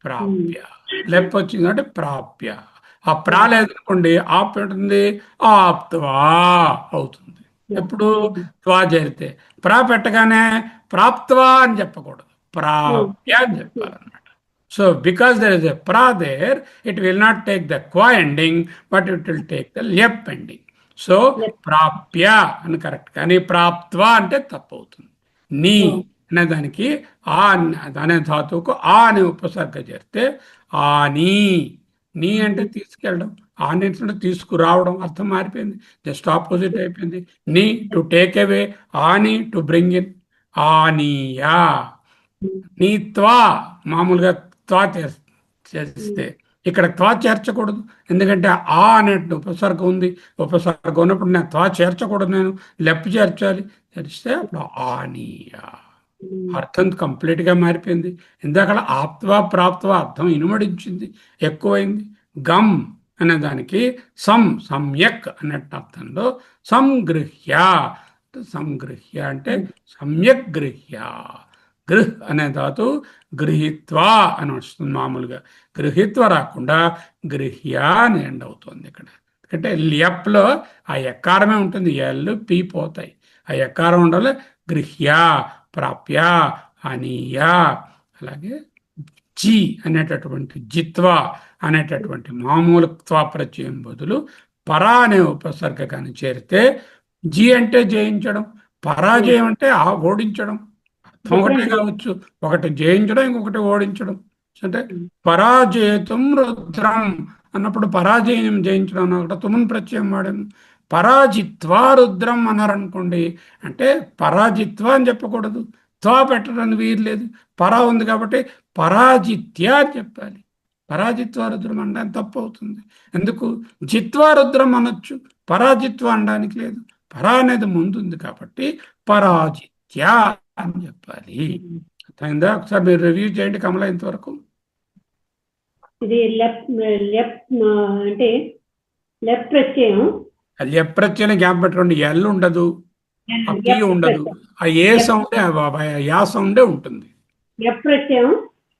ప్రాప్య. లెప్ వచ్చిందంటే ప్రాప్య. ఆ ప్రా లేదనుకోండి, ఆప్ ఉంటుంది, ఆప్త్వా అవుతుంది. ఎప్పుడు త్వా చేరితే. ప్రా పెట్టగానే ప్రాప్త్వా అని చెప్పకూడదు, ప్రాప్య అని చెప్పాలన్నమాట. So because there is a pra there, it will not take the qua ending, but it will take the lep ending. So prapya అని కరెక్ట్, కానీ ప్రాప్త్వా అంటే తప్పు అవుతుంది. నీ అనే దానికి ఆ అనే ధాతువుకు ఆ అనే ఉపసర్గ చేస్తే ఆ నీ అంటే తీసుకెళ్ళడం, ఆ అంటే తీసుకురావడం, అర్థం మారిపోయింది, జస్ట్ ఆపోజిట్ అయిపోయింది. నీ టు టేక్ అవే, ఆని టు బ్రింగ్ ఇన్. ఆనీయా. నీ త్వా మామూలుగా త్వా చేస్తే ఇక్కడ త్వా చేర్చకూడదు, ఎందుకంటే ఆ అనే ఉపసర్గ ఉంది. ఉపసర్గ ఉన్నప్పుడు నేను త్వా చేర్చకూడదు, నేను లెప్ చేర్చాలి. చేస్తే అప్పుడు ఆనీయా, అర్థం కంప్లీట్గా మారిపోయింది. ఇందాక ఆప్త్వా ప్రాప్త్వా అర్థం ఇనుమడించింది, ఎక్కువైంది. గమ్ అనే దానికి సమ్యక్ అన్నట్టు అర్థంలో సంగృహ్య. సంగృహ్య అంటే సమ్యక్ గృహ్య. గృహ్ అనే ధాతు గృహీత్వా అని వస్తుంది. మామూలుగా గృహీత్వ రాకుండా గృహ్య అని ఎండ్ అవుతుంది ఇక్కడ. ఎందుకంటే ల్యప్లో ఆ ఎకారమే ఉంటుంది, ఎల్ పి పోతాయి. ఆ ఎకారం ఉండాలి. గృహ్య, ప్రాప్య, అనీయ. అలాగే జి అనేటటువంటి జిత్వా అనేటటువంటి మామూలు త్వా ప్రత్యయం బదులు పరా అనే ఉపసర్గ కానీ చేరితే, జి అంటే జయించడం, పరాజయం అంటే ఓడించడం. అర్థం ఒకటే కావచ్చు, ఒకటి జయించడం, ఇంకొకటి ఓడించడం. అంటే పరాజయతం రుద్రం అన్నప్పుడు పరాజయం జయించడం అన్నమాట తుమున్ ప్రత్యయం వాడాము. పరాజిత్వా రుద్రం అన్నారనుకోండి, అంటే పరాజిత్వ అని చెప్పకూడదు, త్వా పెట్టడానికి వీర్లేదు. పరా ఉంది కాబట్టి పరాజిత్య అని చెప్పాలి. పరాజిత్వ రుద్రం అనడానికి తప్పు అవుతుంది. ఎందుకు? జిత్వా రుద్రం అనొచ్చు, పరాజిత్వ అనడానికి లేదు. పరా అనేది ముందుంది కాబట్టి పరాజిత్య అని చెప్పాలి. అయిందా? ఒకసారి మీరు రివ్యూ చేయండి కమల ఇంతవరకు. ఇది అంటే లెఫ్ట్ ప్రత్యయం. లెఫ్ట్ ప్రత్యయం గ్యాప్ పెట్టుకోండి. ఎల్ ఉండదు, ఆ పి ఉండదు, ఆ ఏ సౌండే యా సౌండే ఉంటుంది. లెఫ్ట్ ప్రత్యయం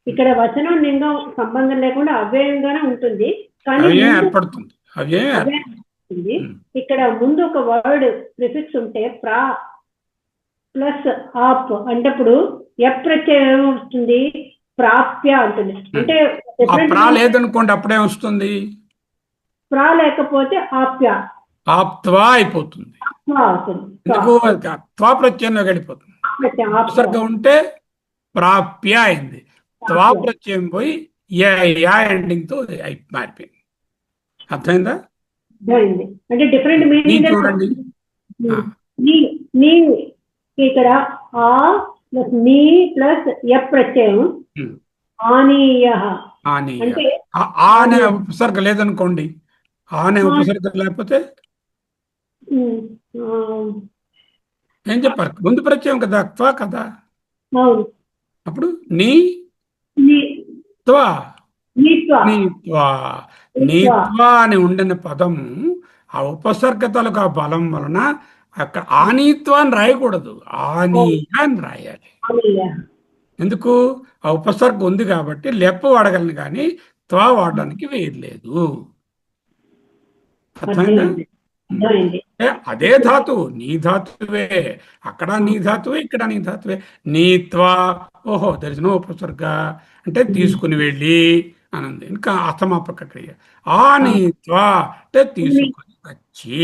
ఇక్కడ వచనం లింగం సంబంధం లేకుండా అవ్యయంగానే ఉంటుంది, కానీ ఏర్పడుతుంది, అవ్యయం. ఇక్కడ ముందు ఒక వర్డ్ ప్రిఫిక్స్ ఉంటే ప్రా ప్లస్ ఆప్ అంటప్పుడు ఎఫ్ ప్రత్యయం ఏమవుతుంది? ప్రాప్య ఉంటుంది. అంటే ఆ డిఫరెంట్ ప్రా లేదనుకోండి అప్పుడే వస్తుంది, ప్రా లేకపోతే ఆప్య ఆప్త్వా అయిపోతుంది. అవుతుంది. ఎందుకు త్వా ప్రత్యయంలో గడిపోతుంది. ఆప్య ఉపసర్గం ఉంటే ప్రాప్య అయింది, త్వా ప్రత్యయం పోయి యా ఎండింగ్ తో మారిపోయింది. అర్థమైందా? అర్థమైంది. అంటే డిఫరెంట్ నీ మీనింగ్ చూడండి, ఆ, నీ ఇక్కడ ఆ ప్లస్ నీ ప్లస్ ఎ ప్రత్యయం ఉమ్, ఆనీయ ఆనీయ. అంటే ఆ అనే ఉపసర్గ లేదనుకోండి, ఆ అనే ఉపసర్గ లేకపోతే ఉమ్, ఆ, ఏం చెప్పాలి? ముందు ప్రత్యయం కదా, త్వా కదా. అవును. అప్పుడు నీ నీ త్వా, నీత్వ నీత్వా. నీత్వా అని ఉండిన పదము ఆ ఉపసర్గతలకు ఆ బలం వలన అక్కడ ఆనీత్వా అని రాయకూడదు, ఆనీయ అని రాయాలి. ఆనీయ. ఎందుకు? ఆ ఉపసర్గ ఉంది కాబట్టి లెప్ప వాడగలను కానీ త్వా వాడడానికి వేయలేదు. అర్థమైందా? అర్థమైంది. అర్థమైంది. అదే ధాతువు, నీ ధాతువే, అక్కడ నీ ధాతువే, ఇక్కడ నీ ధాతువే. నీత్వా, ఓహో దర్ ఇస్ నో ఉపసర్గ అంటే తీసుకుని వెళ్ళి అనంది, ఇంకా అసమాపక క్రియ. ఆ నీత్వా అంటే తీసుకుని వచ్చి,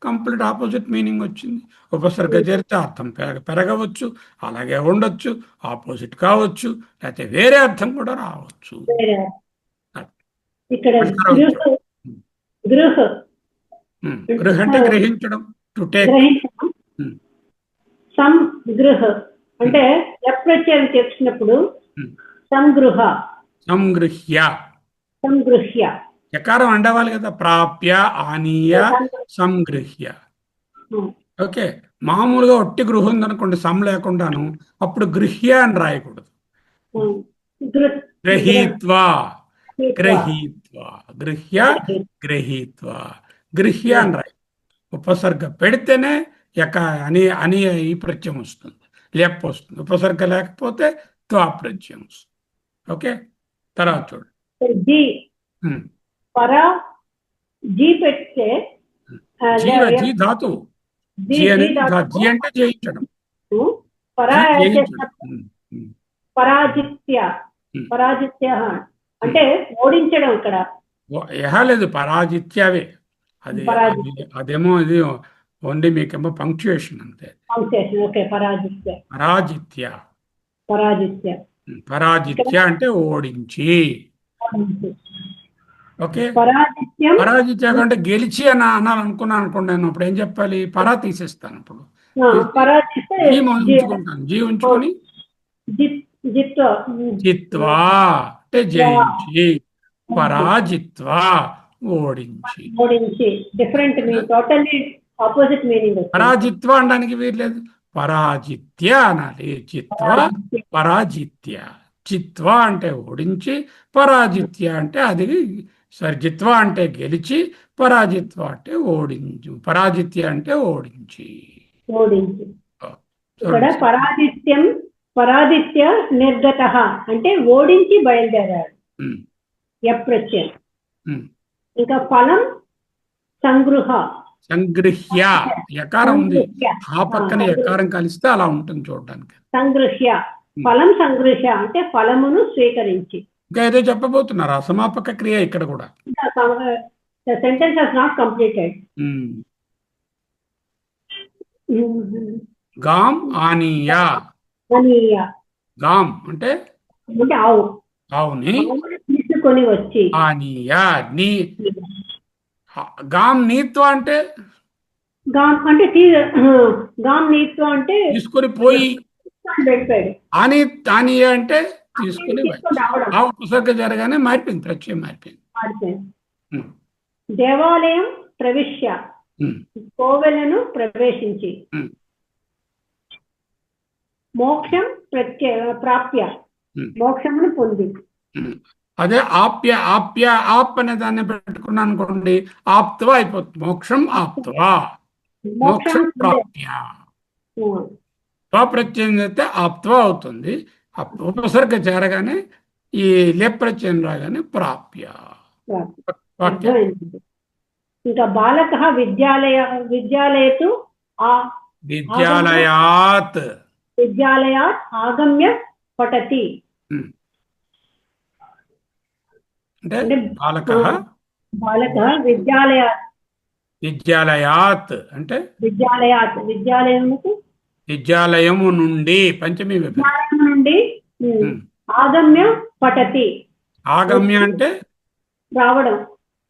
కంప్లీట్ ఆపోజిట్ మీనింగ్ వచ్చింది. ఉపసర్గ చేరితే అర్థం పెరగవచ్చు, అలాగే ఉండొచ్చు, ఆపోజిట్ కావచ్చు, లేకపోతే వేరే అర్థం కూడా రావచ్చు. వేరే. ఇక్కడ పరిష్కారం. గృహ గృహ అంటే గ్రహించడం, టు టేక్. గ్రహించడం. సంగృహ అంటే ఎప్రత్యయం చేసినప్పుడు సంగృహ, సంగృహ్య, సంగృహ్య. ఎకారం అండవాలి కదా, ప్రాప్య, ఆనీయ, సంగృహ్య. ఓకే, మామూలుగా ఒట్టి గృహం ఉందనుకోండి సం లేకుండాను, అప్పుడు గృహ్య అని రాయకూడదు. గ్రహీత్వా, గ్రహీత్వా, గృహ్య, గ్రహీత్వా, గృహ్య అని రాయ. ఉపసర్గ పెడితేనే అని అని ఈ ప్రత్యయం వస్తుంది, లేప వస్తుంది. ఉపసర్గ లేకపోతే త్వా ప్రత్యయం వస్తుంది. ఓకే, తర్వాత చూడండి. జీ పరా జీ పెడితే జీ ధాతువు, జీ అనేది జీ అంటే జయించడం, పరా జయించడం. పరాజిత్య, పరాజిత్య అంటే ఓడించడం. ఇక్కడ లేదు, పరాజిత్యవే. అది అదేమో ఇది ఓన్లీ మీకేమో పంక్చుయేషన్ అంతే. ఓకే, పరాజిత్య, పరాజిత్య, పరాజిత్య, పరాజిత్య అంటే ఓడించి. ఓకే, పరాజిత్యం. పరాజిత్య అంటే గెలిచి అని అనాలనుకున్నాను అనుకోండి, నేను అప్పుడు ఏం చెప్పాలి? పరా తీసేస్తాను. అప్పుడు జీ ఉంచుకుంటాను, జీ ఉంచుకొని జిత్వా అంటే జయించి, పరాజిత్వా ఓడించి. ఓడించి different meaning, totally opposite meaning. పరాజిత్వ అనడానికి వీర్లేదు, పరాజిత్య అనాలి. చిత్వ, పరాజిత్య. చిత్వ అంటే ఓడించి, పరాజిత్య అంటే అది జిత్వ అంటే గెలిచి, పరాజిత్వ అంటే ఓడించు, పరాజిత్య అంటే ఓడించి. ఓడించి. ఇక్కడ పరాజిత్యం, పరాజిత్య నిర్గత అంటే ఓడించి బయలుదేరాడు, ఎప్రత్యయం. ఇంకా ఫలం సంగృహ, సంగృహ్య, ఎకారం ఉంది, ఆ పక్కన ఎకారం కలిస్తే అలా ఉంటుంది చూడడానికి. సంగృహ్య, ఫలం సంగృహ్య అంటే ఫలమును స్వీకరించి. ఇంకా ఏదో చెప్పబోతున్నారు, అసమాపక క్రియ ఇక్కడ కూడా. Sentence has not completed. గాం ఆనీయ, గాం అంటే ఆవు, ఆవుని తీసుకొని వచ్చి. ఆనీయ, నీ గాం నీత్వ అంటే గాం అంటే గాం నీత్వ అంటే తీసుకొని పోయి, పెట్టాడు. ఆనీయ అంటే తీసుకుని ఆ ఉపసర్గ జరగానే మారిపోయింది, ప్రత్యయం మారిపోయింది. దేవాలయం ప్రవిశ్య, కోవెలను ప్రవేశించి. మోక్షం ప్రాప్య, మోక్షమును పొంది. అదే ఆప్య, ఆప్ అనే దాన్ని పెట్టుకున్నాను అనుకోండి, ఆప్త్వ అయిపోతుంది. మోక్షం ఆప్త్వ, మోక్షం ప్రాప్య. ప్రత్యయం అయితే ఆప్త్వ అవుతుంది. ఉపసర్గ చేరగానే ఈ లేప్రత్యయం రాగానే ప్రాప్య. ఇంకా బాలక విద్యాలయతు విద్యాలయాత్ ఆగమ్య పఠతి. అంటే అంటే బాలక బాలక విద్యాలయాత్ విద్యాలయాత్ అంటే విద్యాలయముకు విద్యాలయము నుండి పంచమీ విభక్తి. విద్యాలయం నుండి ఉమ్. ఆగమ్య పఠతి ఆగమ్య అంటే రావడం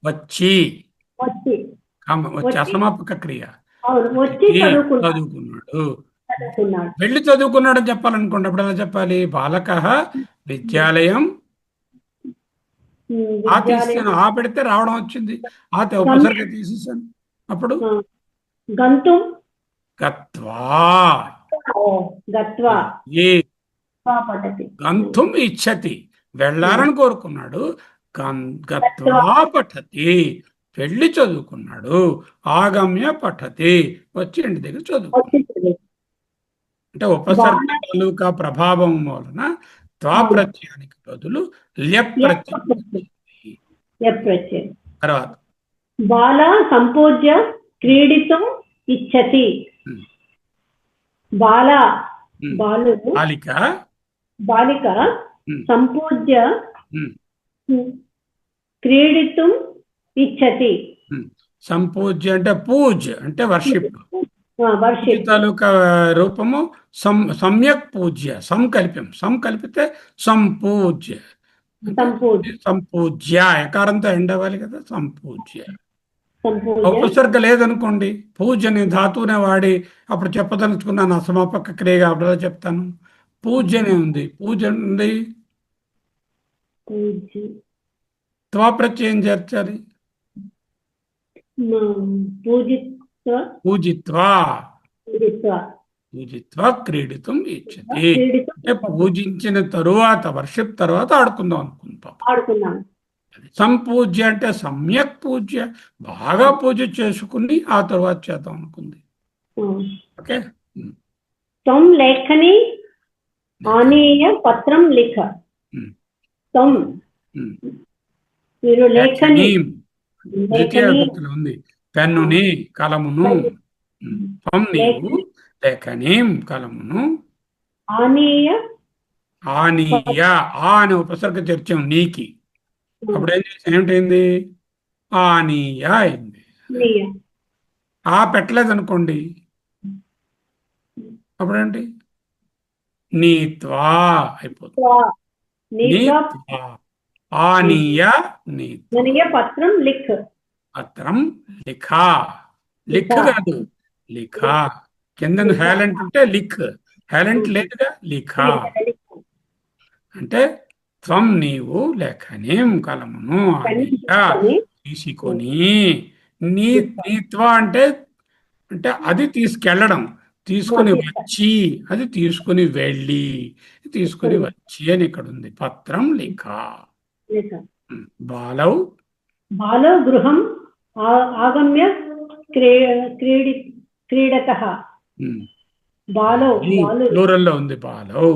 వచ్చి వచ్చి వచ్చి అసమాపక క్రియ. అవును వచ్చి ఈ చదువుకున్నాడు చదువుకున్నాడు. వెళ్ళి చదువుకున్నాడు అని చెప్పాలనుకోండి అప్పుడు ఎలా చెప్పాలి? బాలక విద్యాలయం. ఆ తీసాను, ఆ పెడితే రావడం వచ్చింది. ఆ ఉపసర్గ తీసేసాను, అప్పుడు గంతుం గత్వా. గత్వా ఏ పఠతి గంతుం ఇచ్చతి, వెళ్ళాలని కోరుకున్నాడు. గత్వా పఠతి, వెళ్ళి చదువుకున్నాడు. ఆగమ్య పఠతి, వచ్చి ఇంటి దగ్గర చదువుకున్నాడు. అంటే ఉపసర్గ తాలూకా ప్రభావం వలన త్వా ప్రత్యయానికి బదులు ల్యప్ ప్రత్యయం. తర్వాత బాల సంపూజ్య క్రీడితం ఇచ్చతి. బాలిక సంపూజ్య క్రీడితం ఇచ్చతి. సంపూజ్య అంటే పూజ్ అంటే వర్షిప్. తాలూకా రూపము సమ్యక్ పూజ్య. సం కలిపితే సంపూజ్య. సంపూజ్య ఎకారంతో ఎండ్ అవ్వాలి కదా, సంపూజ్య. ఉపసర్గ లేదనుకోండి, పూజ అని ధాతువునే వాడి అప్పుడు చెప్పదలుచుకున్నాను అసమాపక క్రియగా అప్పుడు చెప్తాను. పూజ్యనే ఉంది, పూజ ఉంది, త్వా ప్రత్యయం చేర్చాలి. పూజిత్వా క్రీడితం ఇచ్చతి అంటే పూజించిన తరువాత, వర్షిప్ తర్వాత ఆడుకుందాం అనుకుంటాం. సంపూజ్య అంటే సమ్యక్ పూజ్య, బాగా పూజ చేసుకుని ఆ తర్వాత చేద్దాం అనుకుంది. ఓకే. త్వం లేఖని ఆనీయ పత్రం లిఖ. త్వం మీరు లేఖని ద్వితీయ విభక్తిలో ఉంది. పెన్నుని కలమును. త్వం నీవు లేఖనీం కలమును ఆనీయ ఆ అనే ఉపసర్గ చర్చం నీకి. అప్పుడు ఏమిటైంది? ఆనీయ అయింది. ఆ పెట్టలేదు అనుకోండి, అప్పుడేంటి? నీత్వా అయిపోతుంది. ఆనీయ పత్రం లిఖ్. పత్రం లిఖా. లిఖ్ కాదు, లిఖా. కింద హేలెంట్ ఉంటే లిఖ్, హేలెంట్ లేదుగా, లిఖా. అంటే త్వం నీవు లేఖనీం కలమును తీసుకొని. నీత్వా అంటే అది తీసుకెళ్ళడం, తీసుకొని వచ్చి, అది తీసుకుని వెళ్ళి, తీసుకుని వచ్చి అని ఇక్కడ ఉంది. పత్రం లిఖా. బాలౌ గృహం ఆగమ్య క్రీడతః. ప్లూరల్లో ఉంది బాలౌ.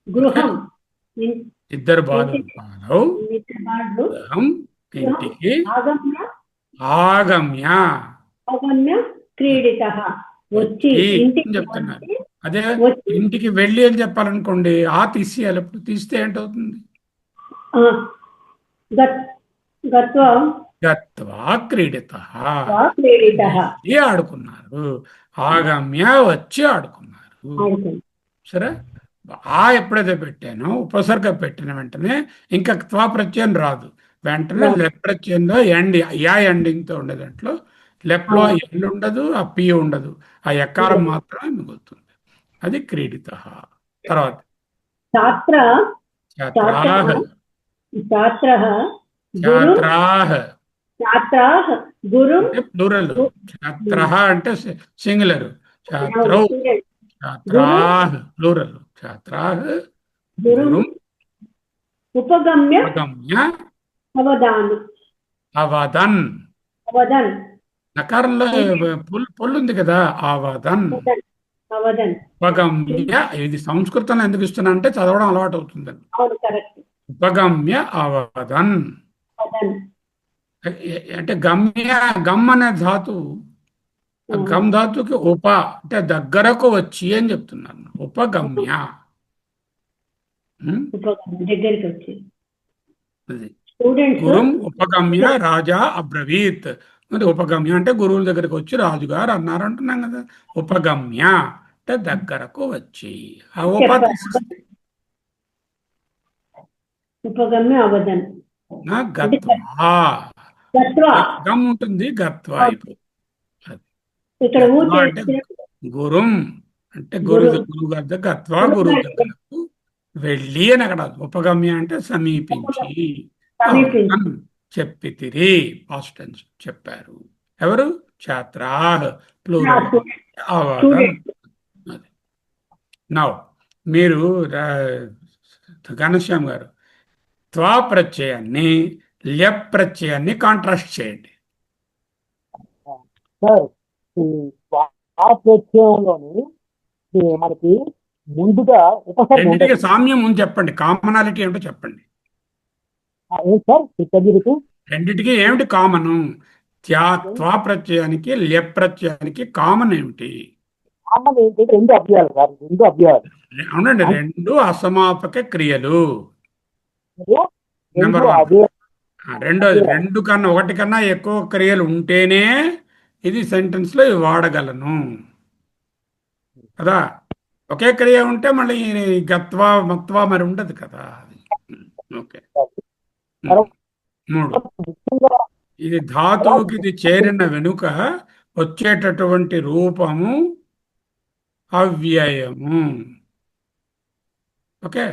గృహం ఇద్దరు బాలు. బాలౌ గృహం ఇంటికి ఆగమ్య క్రీడితః వచ్చి చెప్తున్నారు. అదే ఇంటికి వెళ్ళి అని చెప్పాలనుకోండి, ఆ తీసేయాలి. అప్పుడు తీస్తే ఏంటవుతుంది? గత్వా క్రీడితః, ఆడుకున్నారు. ఆగమ్య వచ్చి ఆడుకున్నారు. సరే, ఆ ఎప్పుడైతే పెట్టానో ఉపసర్గ పెట్టిన వెంటనే ఇంకా త్వా ప్రత్యయం రాదు. వెంటనే లెప్ ప్రత్యయంలో ఎండింగ్ తో ఉండే దాంట్లో లెప్ లో ఎల్ ఉండదు, ఆ పి ఉండదు, ఆ ఎకారం మాత్రమే మిగులుతుంది. అది క్రీడిత. తర్వాత ప్లూరల్. ఛాత్రః అంటే సింగులర్. ఛాత్రౌ ఛాత్రాః ప్లూరల్. ఛాత్రాః గురుం ఉపగమ్య అవదన్. నకారంలో పొల్లు ఉంది కదా, అవదన్. ఉపగమ్య. ఇది సంస్కృతంలో ఎందుకు ఇస్తున్నా అంటే చదవడం అలవాటు అవుతుందని. ఉపగమ్య అవదన్ అంటే గమ్ అనే ధాతు, గమ్ ధాతుకి ఉప అంటే దగ్గరకు వచ్చి అని చెప్తున్నాను. ఉపగమ్య. దగ్గరికి వచ్చి అది స్టూడెంట్స్ గురుం ఉపగమ్య రాజా అబ్రవీత్. మరి ఉపగమ్య అంటే గురువుల దగ్గరికి వచ్చి రాజుగారు అన్నారు అంటున్నాం కదా. ఉపగమ్య అంటే దగ్గరకు వచ్చి ఆ ఉప చెప్పారు. తీసేస్తే ఉపగమ్య అవధన్ నా అంటే గత్వా. తత్వ. గమ్ ఉంటుంది, గత్వా అయిపోతుంది. అది ఇక్కడ ఊ గత్వా అంటే చేస్తే గురుం అంటే గురు గురువు గారి గత్వా గురువు గురువు గారి దగ్గరకు వెళ్ళి అని అక్కడ. ఉపగమ్య అంటే సమీపించి సమీపించి అవగం చెప్పితిరి. పాస్ట్ టెన్స్ చెప్పారు. ఎవరు? ఛాత్రా ప్లూరల్ అవగం. స్టూడెంట్. అది నౌ మీరు ఘనశ్యామ్ గారు త్వా ప్రత్యయాన్ని ల్యప్ ప్రత్యయాన్ని కాంట్రాస్ట్ చేయండి. సార్ ఈ ఆ ప్రత్యయంలోని మనకి ముందుగా ఉపసర్గ రెండింటికి ఉండదు. సామ్యం ఉంది చెప్పండి. కామనాలిటీ ఏమిటో చెప్పండి. ఏం సార్ తెలియదు. రెండింటికి ఏమిటి కామను? త్వా ప్రత్యయానికి ల్యప్ ప్రత్యయానికి కామన్ ఏమిటి? కామన్ ఏంటంటే రెండు అభ్యాలు సార్, రెండు అభ్యాలు. అవునండి, రెండు అసమాపక క్రియలు. రెండు నెంబర్ వన్. అదే రెండోది, రెండు కన్నా ఒకటి కన్నా ఎక్కువ క్రియలు ఉంటేనే ఇది సెంటెన్స్ లో వాడగలను కదా. ఒకే క్రియ ఉంటే మళ్ళీ గత్వా మత్వా మరి ఉండదు కదా. ఓకే. మూడు, ముఖ్యంగా ఇది ధాతువుకి ఇది చేరిన వెనుక వచ్చేటటువంటి రూపము అవ్యయము. ఓకే.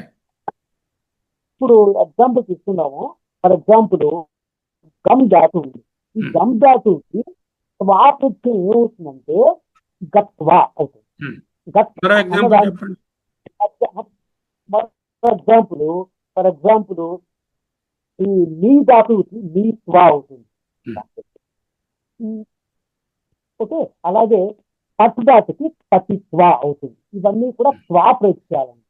ఇప్పుడు ఎగ్జాంపుల్ తీసుకున్నాము. ఫర్ ఎగ్జాంపుల్ గమ్ ధాతు ఉంది. ఈ గమ్ ధాతువుకి త్వా ప్రత్యయం ఏమవుతుందంటే గత్వా అవుతుంది. మరో ఎగ్జాంపుల్ చెప్పండి. ఫర్ ఎగ్జాంపుల్ ఈ నీ ధాతువుకి నీ త్వా అవుతుంది. ఓకే. అలాగే పట్ ధాతుకి పతిత్వ అవుతుంది. ఇవన్నీ కూడా త్వా ప్రత్యయాలన్నమాట.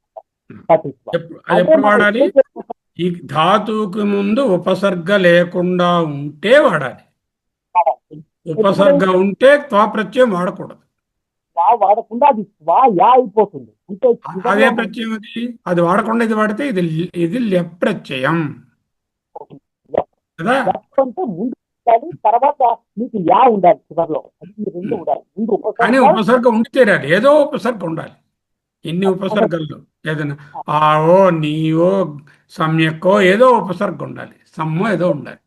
పతిత్వ అది ఎప్పుడు వాడాలి? ఈ ధాతువుకి ముందు ఉపసర్గ లేకుండా ఉంటే వాడాలి. ఉపసర్గ ఉంటే త్వా ప్రత్యయం వాడకూడదు. త్వా వాడకుండా అది త్వా యా అయిపోతుంది. అంటే అదే ప్రత్యయం అది వాడకుండా ఇది వాడితే ఇది ల్యప్ ప్రత్యయం కదా. అంటే ముందు ఉండాలి, తర్వాత మీకు యా ఉండాలి చివరిలో. అది ఈ రెండు ఉండాలి. ముందు కానీ ఉపసర్గ ఉపసర్గ ఉండి తీరాలి. ఏదో ఉపసర్గ ఉండాలి. ఇన్ని ఉపసర్గల్లో ఏదైనా ఆవో నీవో సమ్యక్కో ఏదో ఉపసర్గ ఉండాలి. సమ్మో ఏదో ఉండాలి.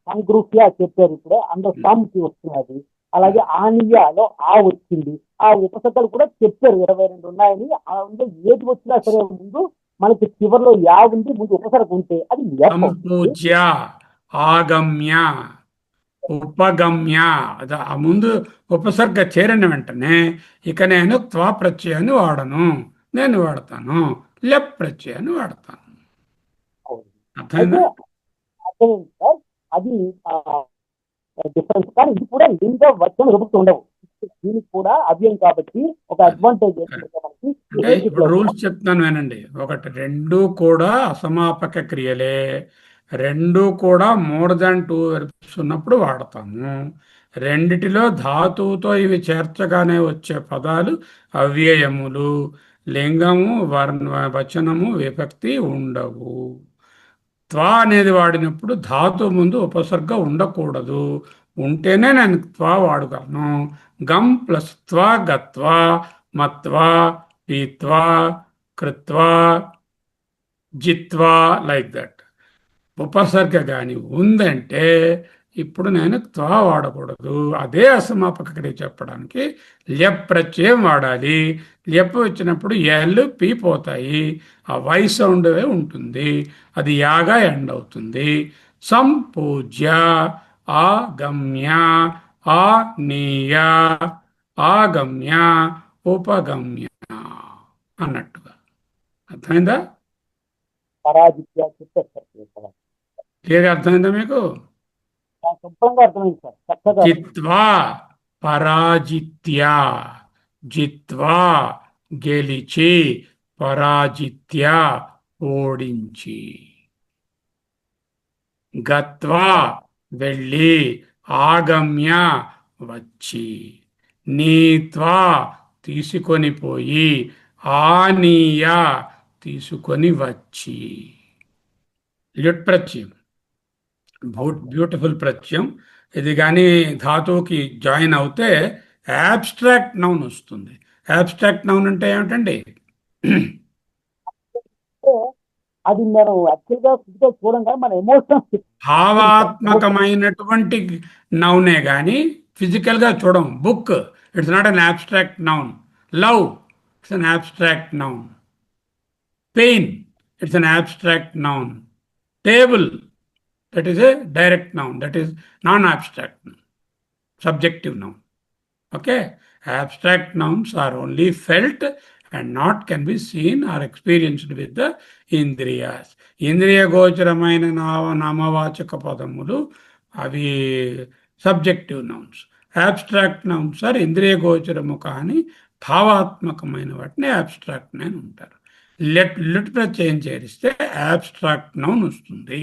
సంగృహ్య చెప్పారు. ఇప్పుడు అందులో సమ్కి వస్తున్నది. అలాగే ఆనియాలో ఆ వచ్చింది. ఆ ఉపసర్గలు కూడా చెప్పారు 22 ఉన్నాయని. అందులో ఏది వచ్చినా సరే ముందు మనకి చివరిలో యా ఉంది, ముందు ఉపసర్గ ఉంటే అది యప్ అవుతుంది. సంపూజ్య, ఆగమ్య, ఉపగమ్య. ఆ ముందు ఉపసర్గ చేరిన వెంటనే ఇక నేను త్వా ప్రత్యయాన్ని వాడను. నేను వాడతాను లెప్ ప్రత్యయాన్ని వాడతాను. అర్థమైందా? అర్థమైంది సార్. అది డిఫరెన్స్. కానీ ఇది కూడా లింగ వచన విభక్తి ఉండవు. దీనికి కూడా అవ్యయం కాబట్టి ఒక అడ్వాంటేజ్ ఏంటంటే మనకి అంటే ఇప్పుడు రూల్స్ చెప్తున్నాను వినండి. ఒకటి, రెండు కూడా అసమాపక క్రియలే. రెండు కూడా మోర్ దాన్ 2 వెర్బ్స్ ఉన్నప్పుడు వాడతాము. రెండిటిలో ధాతువుతో ఇవి చేర్చగానే వచ్చే పదాలు అవ్యయములు. లింగము, వచనము, విభక్తి ఉండవు. త్వా అనేది వాడినప్పుడు ధాతు ముందు ఉపసర్గ ఉండకూడదు. ఉంటేనే నేను త్వా వాడగలను. గమ్ ప్లస్ త్వా గత్వా మత్వా పీత్వా కృత్వా జిత్వా లైక్ దట్. ఉపసర్గ కానీ ఉందంటే ఇప్పుడు నేను త్వా వాడకూడదు. అదే అసమాపక క్రియ చెప్పడానికి ల్యప్ ప్రత్యయం వాడాలి. ల్యప్ వచ్చినప్పుడు ఎల్ పి పోతాయి. ఆ వై సౌండ్ ఉంటుంది. అది యాగా ఎండ్ అవుతుంది. సంపూజ్య, ఆగమ్య, ఆనీయ, ఆగమ్య, ఉపగమ్య అన్నట్టుగా. అర్థమైందా? పరాజిత్య చెప్పారు సార్. క్లియర్గా అర్థమైందా మీకు? శుభ్రంగా అర్థమైంది సార్. చక్కగా జిత్వా పరాజిత్య, జిత్వా గెలిచి, పరాజిత్య ఓడించి, గత్వా వెళ్ళి, ఆగమ్య వచ్చి, నీత్వా తీసుకొని పోయి, ఆనీయ తీసుకొని వచ్చి. ల్యుట్ ప్రత్యయం, బ్యూటిఫుల్ ప్రత్యయం. ఇది కానీ ధాతువుకి జాయిన్ అవుతే యాబ్స్ట్రాక్ట్ నౌన్ వస్తుంది. యాబ్స్ట్రాక్ట్ నౌన్ అంటే ఏమిటండి? అంటే అది మనం యాక్చువల్గా ఫిజికల్ చూడం కానీ మన ఎమోషన్స్ భావాత్మకమైనటువంటి నౌనే కానీ ఫిజికల్గా చూడం. Book, it's not an abstract noun. Love, it's an abstract noun. Pain, it's an abstract noun. Table, that is a direct noun, that is non-abstract noun, subjective noun. Okay, abstract nouns are only felt and not can be seen or experienced with the indriyas. ఇంద్రియ గోచరమైన నామవాచక పదములు అవి subjective nouns. abstract nouns are ఇంద్రియ గోచరము కానీ భావాత్మకమైన వాటిని abstract noun ఉంటారు. Lit ప్రత్యయం చేరిస్తే abstract noun వస్తుంది.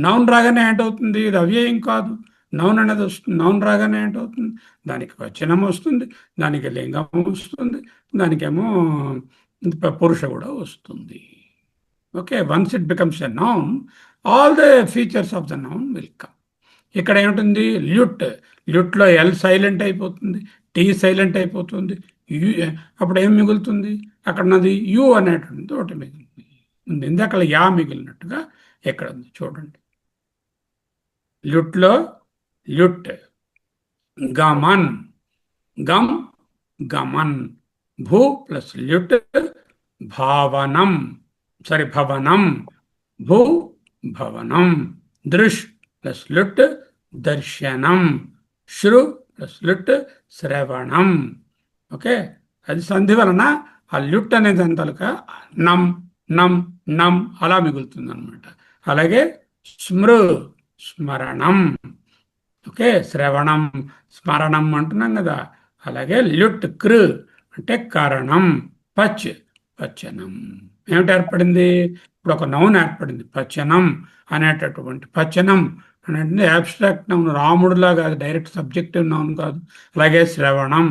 నౌన్ రాగానే ఏంటవుతుంది? ఇది అవ్యయం కాదు. నౌన్ అనేది వస్తుంది. నౌన్ రాగానే ఏంటవుతుంది? దానికి వచనం వస్తుంది, దానికి లింగం వస్తుంది, దానికేమో పురుష కూడా వస్తుంది. Okay, once it becomes a noun, all the features of the noun will come. ఇక్కడ ఏమిటి? ల్యుట్లో ఎల్ సైలెంట్ అయిపోతుంది, టీ సైలెంట్ అయిపోతుంది, యు అప్పుడు ఏం మిగులుతుంది? అక్కడ ఉన్నది యు అనేటువంటిది ఒకటి మిగులుతుంది. ఇందాక యా మిగిలినట్టుగా ఎక్కడ ఉంది చూడండి. ల్యుట్లో ల్యుట్, గమన్, గమ్ గమన్, భూ ప్లస్ ల్యుట్ భావనం, భవనం, భూ భవనం, దృష్ ప్లస్ లుట్ దర్శనం, శ్రు ప్లస్ లుట్ శ్రవణం. ఓకే, అది సంధి వలన ఆ ల్యుట్ అనేది అంతలుక నం నం నం అలా మిగులుతుంది అనమాట. అలాగే స్మృ, స్మరణం. ఓకే, శ్రవణం స్మరణం అంటున్నాం కదా. అలాగే ల్యుట్ కృ అంటే కరణం, పచ్ పచనం. ఏమిటి ఏర్పడింది? ఇప్పుడు ఒక నౌన్ ఏర్పడింది, పచనం అనేటటువంటి. పచనం అనేది యాబ్స్ట్రాక్ట్ నౌన్, రాముడులాగా అది డైరెక్ట్ సబ్జెక్టివ్ నౌన్ కాదు. అలాగే శ్రవణం,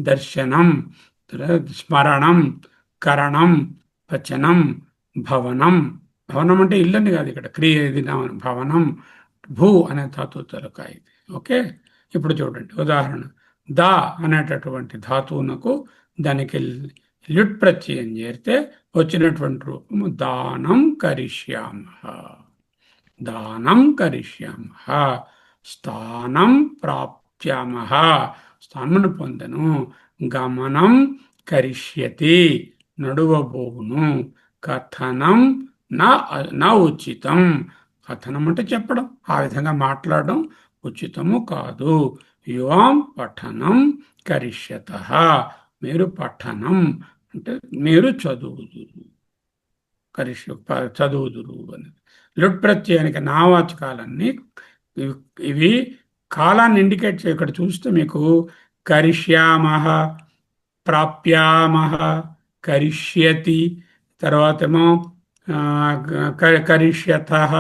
దర్శనం, స్మరణం, కరణం, పచనం, భవనం. భవనం అంటే ఇల్లని కాదు, ఇక్కడ క్రియ ఇది భవనం. భూ అనే ధాతువు తలక ఇది. ఓకే, ఇప్పుడు చూడండి ఉదాహరణ. దా అనేటటువంటి ధాతువునకు దానికి ల్యుట్ ప్రత్యయం చేరితే వచ్చినటువంటి రూపము దానం కరిష్యామః, దానం కరిష్యామః. స్థానం ప్రాప్యామః, స్థానమును పొందెను. గమనం కరిష్యతి, నడువబోవును. కథనం నా ఉచితం, కథనం అంటే చెప్పడం, ఆ విధంగా మాట్లాడడం ఉచితము కాదు. యువాం పఠనం కరిష్యతః, మీరు పఠనం అంటే మీరు చదువుదురు, చదువుదురు అనేది. లుట్ ప్రత్యయానికి నావాచకాలన్నీ ఇవి కాలాన్ని ఇండికేట్ చేయ. ఇక్కడ చూస్తే మీకు కరిష్యామః, ప్రాప్యామః, కరిష్యతి, తర్వాత ఏమో కరిష్యతః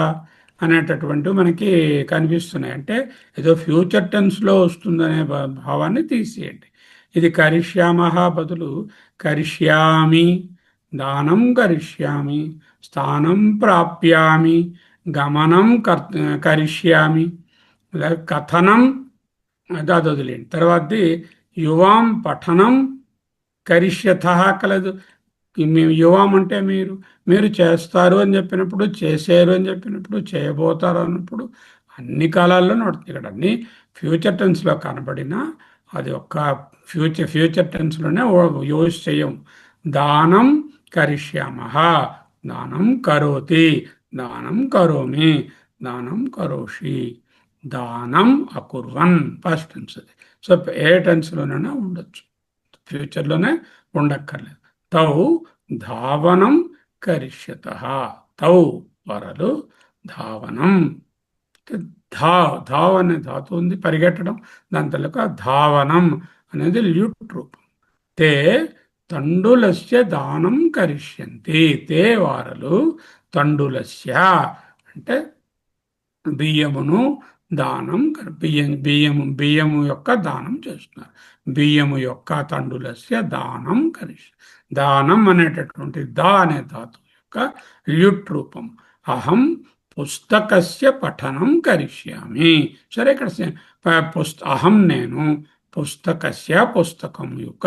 అనేటటువంటి మనకి కనిపిస్తున్నాయి. అంటే ఏదో ఫ్యూచర్ టెన్స్లో వస్తుందనే భావాన్ని తీసేయండి. ఇది కరిష్యామః బదులు కరిష్యామి, దానం కరిష్యామి, స్థానం ప్రాప్యామి, గమనం కరిష్యామి, కథనం అది వదిలేండి. తర్వాతది యువాం పఠనం కరిష్యతః కలదు. మేము యువాం అంటే మీరు చేస్తారు అని చెప్పినప్పుడు, చేశారు అని చెప్పినప్పుడు, చేయబోతారు అన్నప్పుడు అన్ని కాలాల్లో నడుతుంది. ఇక్కడ అన్ని ఫ్యూచర్ టెన్స్లో కనబడినా అది ఒక్క ఫ్యూచర్ టెన్స్లోనే యూజ్ చేయం. దానం కరిష్యామః, దానం కరోతి, దానం కరోమి, దానం కరోషి, దానం అకుర్వన్ ఫస్ట్ టెన్స్ అది. సో ఏ టెన్స్లోనైనా ఉండొచ్చు, ఫ్యూచర్లోనే ఉండక్కర్లేదు. తౌ ధావనం కరిష్యతః, తౌ వరలు ధావనం. ధావ్ అనే ధాతు ఉంది, పరిగెట్టడం, దాని తలక ధావనం అనేది ల్యుట్ రూపం. తే తండులస్య దానం కరిష్యంతి, తే వారలు తండులస్య అంటే బియ్యమును దానం, బియ్యము యొక్క దానం చేస్తున్నారు. బియ్యము యొక్క తండులస్య దానం కరిష్య. దానం అనేటటువంటి దా అనే ధాతు యొక్క ల్యుట్ రూపం. అహం పుస్తకస్య పఠనం కరిష్యామి. సరే, ఇక్కడ అహం నేను పుస్తకస్య పుస్తకం యొక్క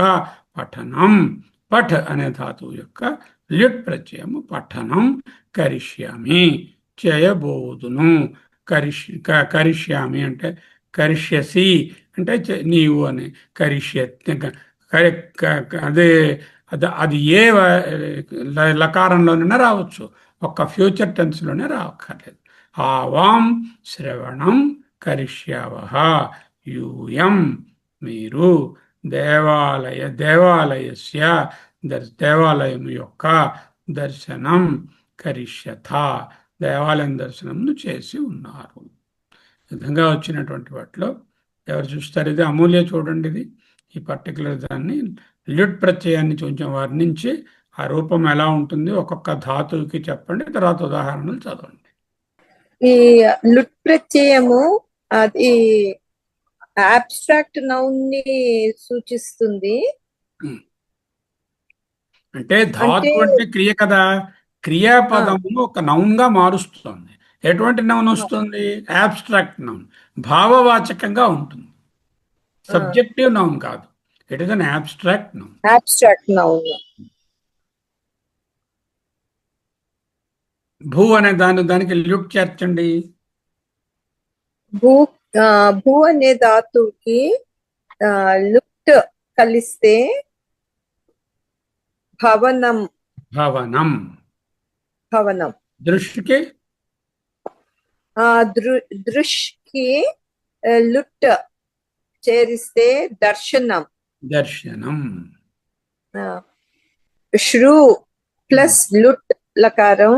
పఠనం, పఠ అనే ధాతువు యొక్క లిట్ ప్రత్యయము పఠనం కరిష్యామి చేయబోదును. కరిష్యామి అంటే కరిష్యసి అంటే నీవు అని, అదే అది ఏ లకారంలోనైనా రావచ్చు, ఒక్క ఫ్యూచర్ టెన్స్లోనే రావక్కర్లేదు. ఆవాం శ్రవణం కరిష్యావహ యూయం మీరు దేవాలయస్య దేవాలయం యొక్క దర్శనం కరిష్యథ దేవాలయం దర్శనంను చేసి ఉన్నారు. విధంగా వచ్చినటువంటి వాటిలో ఎవరు చూస్తారు? ఇది అమూల్య చూడండి, ఇది ఈ పర్టికులర్ దాన్ని ల్యుట్ ప్రత్యయాన్ని కొంచెం వర్ణించి ఆ రూపం ఎలా ఉంటుంది ఒక్కొక్క ధాతువుకి చెప్పండి, తర్వాత ఉదాహరణలు చదవండి. ఈ లుట్ ప్రత్యయము అది అబ్స్ట్రాక్ట్ నౌన్ ని సూచిస్తుంది. అంటే ధాతు అంటే క్రియ కదా, క్రియాపదము ఒక నౌన్ గా మారుస్తుంది. ఎటువంటి నౌన్ వస్తుంది? అబ్స్ట్రాక్ట్ నౌన్, భావవాచకంగా ఉంటుంది, సబ్జెక్టివ్ నౌన్ కాదు. It is an abstract noun. Abstract noun. భూ అనే దానికి ల్యుట్ చేర్చండి. భూ అనే ధాతువుకి లుట్ కలిస్తే భవనం. భవనం. భవనం. దృష్టికి దృష్కి లుట్ చేరిస్తే దర్శనం. దర్శనం. శ్రు ప్లస్ లుట్ లకారం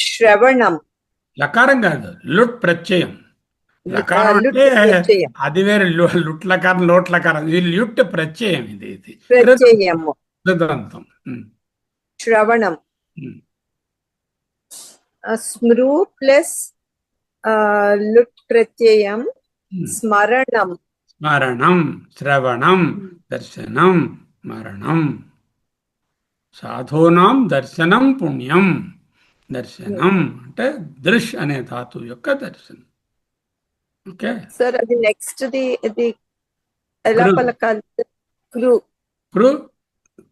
శ్రవణం. లకారం కాదు, లుట్ ప్రత్యయం. లకారం అంటే అది వేరే, లుట్ లకారం లోట్ లకారం, ఇది ల్యుట్ ప్రత్యయం. ఇది ప్రత్యయము కృదంతం. శ్రవణం. స్మృ ప్లస్ లుట్ ప్రత్యయం స్మరణం. స్మరణం, శ్రవణం, దర్శనం, మరణం. సాధూనాం దర్శనం పుణ్యం. దర్శనం అంటే దృష్ అనే ధాతువు యొక్క దర్శనం. ఓకే సార్, అది నెక్స్ట్ ఇది ఎలా పలకాలి? కృ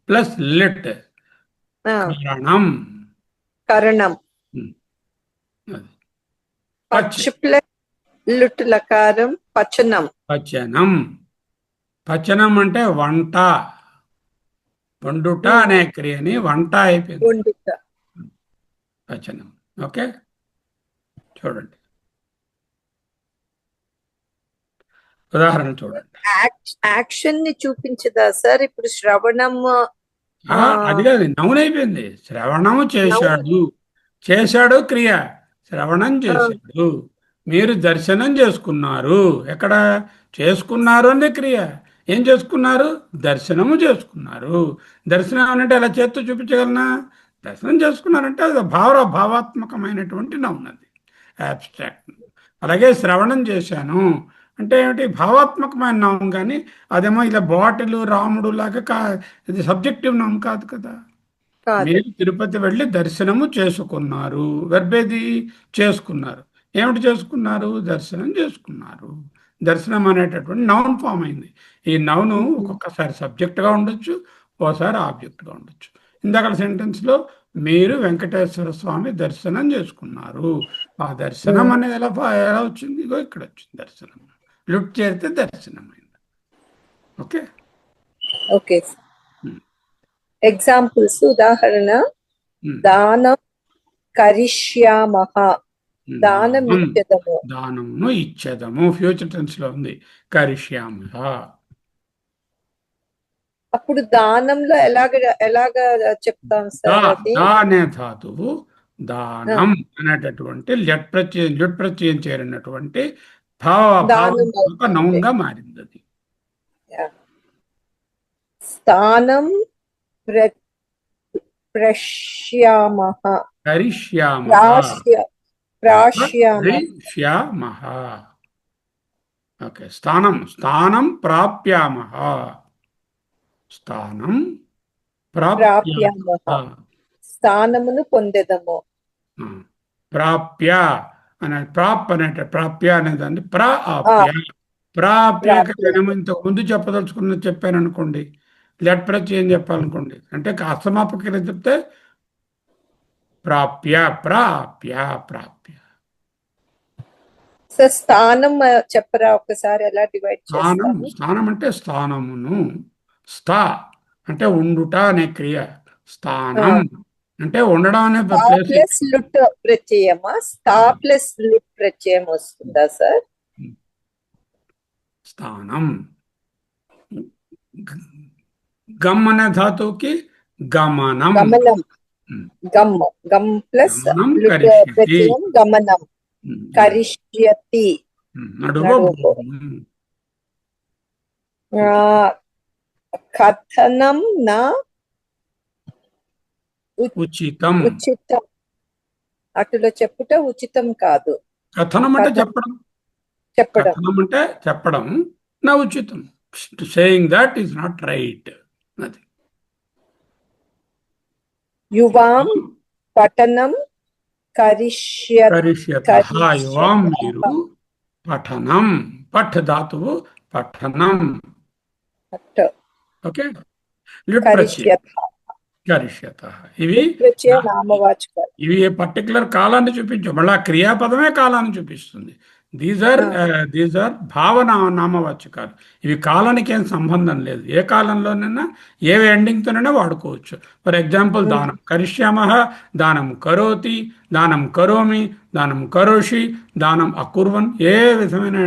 ప్లస్ లిట్ కరణం. కరణం. పచ్ ప్లస్ లుట్ లకారం పచనం. పచనం. పచనం అంటే వంట, వండుట అనే క్రియని వంట అయిపోయింది. పచనం. ఓకే, చూడండి ఉదాహరణ చూడండి. యాక్షన్ ని చూపించదా సార్? ఇప్పుడు శ్రవణం అది కాదు, నౌన్ అయిపోయింది. శ్రవణము చేశాడు క్రియ, శ్రవణం చేశాడు. మీరు దర్శనం చేసుకున్నారు. ఎక్కడ చేసుకున్నారు అనే క్రియ. ఏం చేసుకున్నారు? దర్శనము చేసుకున్నారు. దర్శనం అంటే ఎలా చేత్తో చూపించగలనా? దర్శనం చేసుకున్నారంటే అది భావాత్మకమైనటువంటి నౌన్, అది అబ్స్ట్రాక్ట్. అలాగే శ్రవణం చేశాను అంటే ఏమిటి? భావాత్మకమైన నౌన్, కానీ అదేమో ఇలా బాటిల్ రాముడు లాగా ఇది సబ్జెక్టివ్ నౌన్ కాదు కదా. మీరు తిరుపతి వెళ్ళి దర్శనము చేసుకున్నారు. వెర్బేది చేసుకున్నారు. ఏమిటి చేసుకున్నారు? దర్శనం చేసుకున్నారు. దర్శనం అనేటటువంటి నౌన్ ఫామ్ అయింది. ఈ నౌను ఒక్కొక్కసారి సబ్జెక్ట్గా ఉండొచ్చు, ఓసారి ఆబ్జెక్ట్గా ఉండొచ్చు. ఇందాక సెంటెన్స్లో మీరు వెంకటేశ్వర స్వామి దర్శనం చేసుకున్నారు. ఆ దర్శనం అనేది ఎలా వచ్చింది? ఇగో ఇక్కడ వచ్చింది దర్శనం. లుట్ చేరితే దర్శనం అయింది. Okay okay. ఎగ్జాంపుల్స్, ఉదాహరణ, దానం కరిష్యామః. దానమును ఇచ్చేదము ఫ్యూచర్ టెన్స్ లో ఉంది. కరిష్యామః. అప్పుడు దానంలో ఎలాగ చెప్తాం సార్? దా అనే ధాతువు దానం అనేటటువంటి ల్యుట్ ప్రత్యయం చేరినటువంటి నౌన్ గా మారింది. అది స్థానం ప్రశ్యామః. ప్రాశ్యామః. ఓకే, స్థానం ప్రాప్యామః. స్థానం ప్రాప్యామః. స్థానమును పొందెదము. ప్రాప్య అనే ప్రాప్ అనే ప్రాప్య అనేదాన్ని ప్రాప్య. ప్రాప్యక జనం ఇంతకు ముందు చెప్పదలుచుకున్నది చెప్పాను అనుకోండి, లెట్ ప్రత్యయం చెప్పాలనుకోండి, అంటే అసమాపక చెప్తే ప్రాప్య ప్రాప్య ప్రాప్య. సార్ స్థానం చెప్పరా ఒకసారి, ఎలా డివైడ్ స్థానం, చేస్తాము? స్థానం అంటే స్థానమును, స్థా అంటే ఉండుట అనే క్రియ, స్థానం అంటే ఉండడం అనే స్థా ప్లేస్. ప్లస్ లుట్ ప్రత్యయమా, స్థా ప్లస్ లుట్ ప్రత్యయం వస్తుందా సార్? స్థానం. గమ్ అనే ధాతువుకి గమనం. గమనం. గమ్ గమ్ ప్లస్ గమనం లుట్ కరిష్యతి. ప్రత్యయం గమనం. కరిష్యతి. నడువబోధు. కథనం నా ఉచితం. ఉచితం. అటులో చెప్పుట ఉచితం కాదు. కథనం అంటే చెప్పడం. చెప్పడం. కథనం అంటే చెప్పడం, నా ఉచితం. Saying that is not right. అది యువాం పఠనం కరిష్యత. కరిష్యతః. యువాం మీరు పఠనం, పఠ్ ధాతువు పఠనం. ఓకే. లిట్ ప్రత్యయం కరిష్యతః. ఇవి ప్రత్యయ నామవాచకాలు. ఇవి ఏ పర్టికులర్ కాలాన్ని చూపించు, మళ్ళీ క్రియాపదమే కాలాన్ని చూపిస్తుంది. దీస్ ఆర్ భావన నామవాచకాలు. ఇవి కాలానికి ఏం సంబంధం లేదు. ఏ కాలంలోనైనా ఏ ఎండింగ్తోనైనా వాడుకోవచ్చు. ఫర్ ఎగ్జాంపుల్ దానం కరిష్యామః, దానం కరోతి, దానం కరోమి, దానం కరోషి, దానం అకుర్వన్, ఏ విధమైన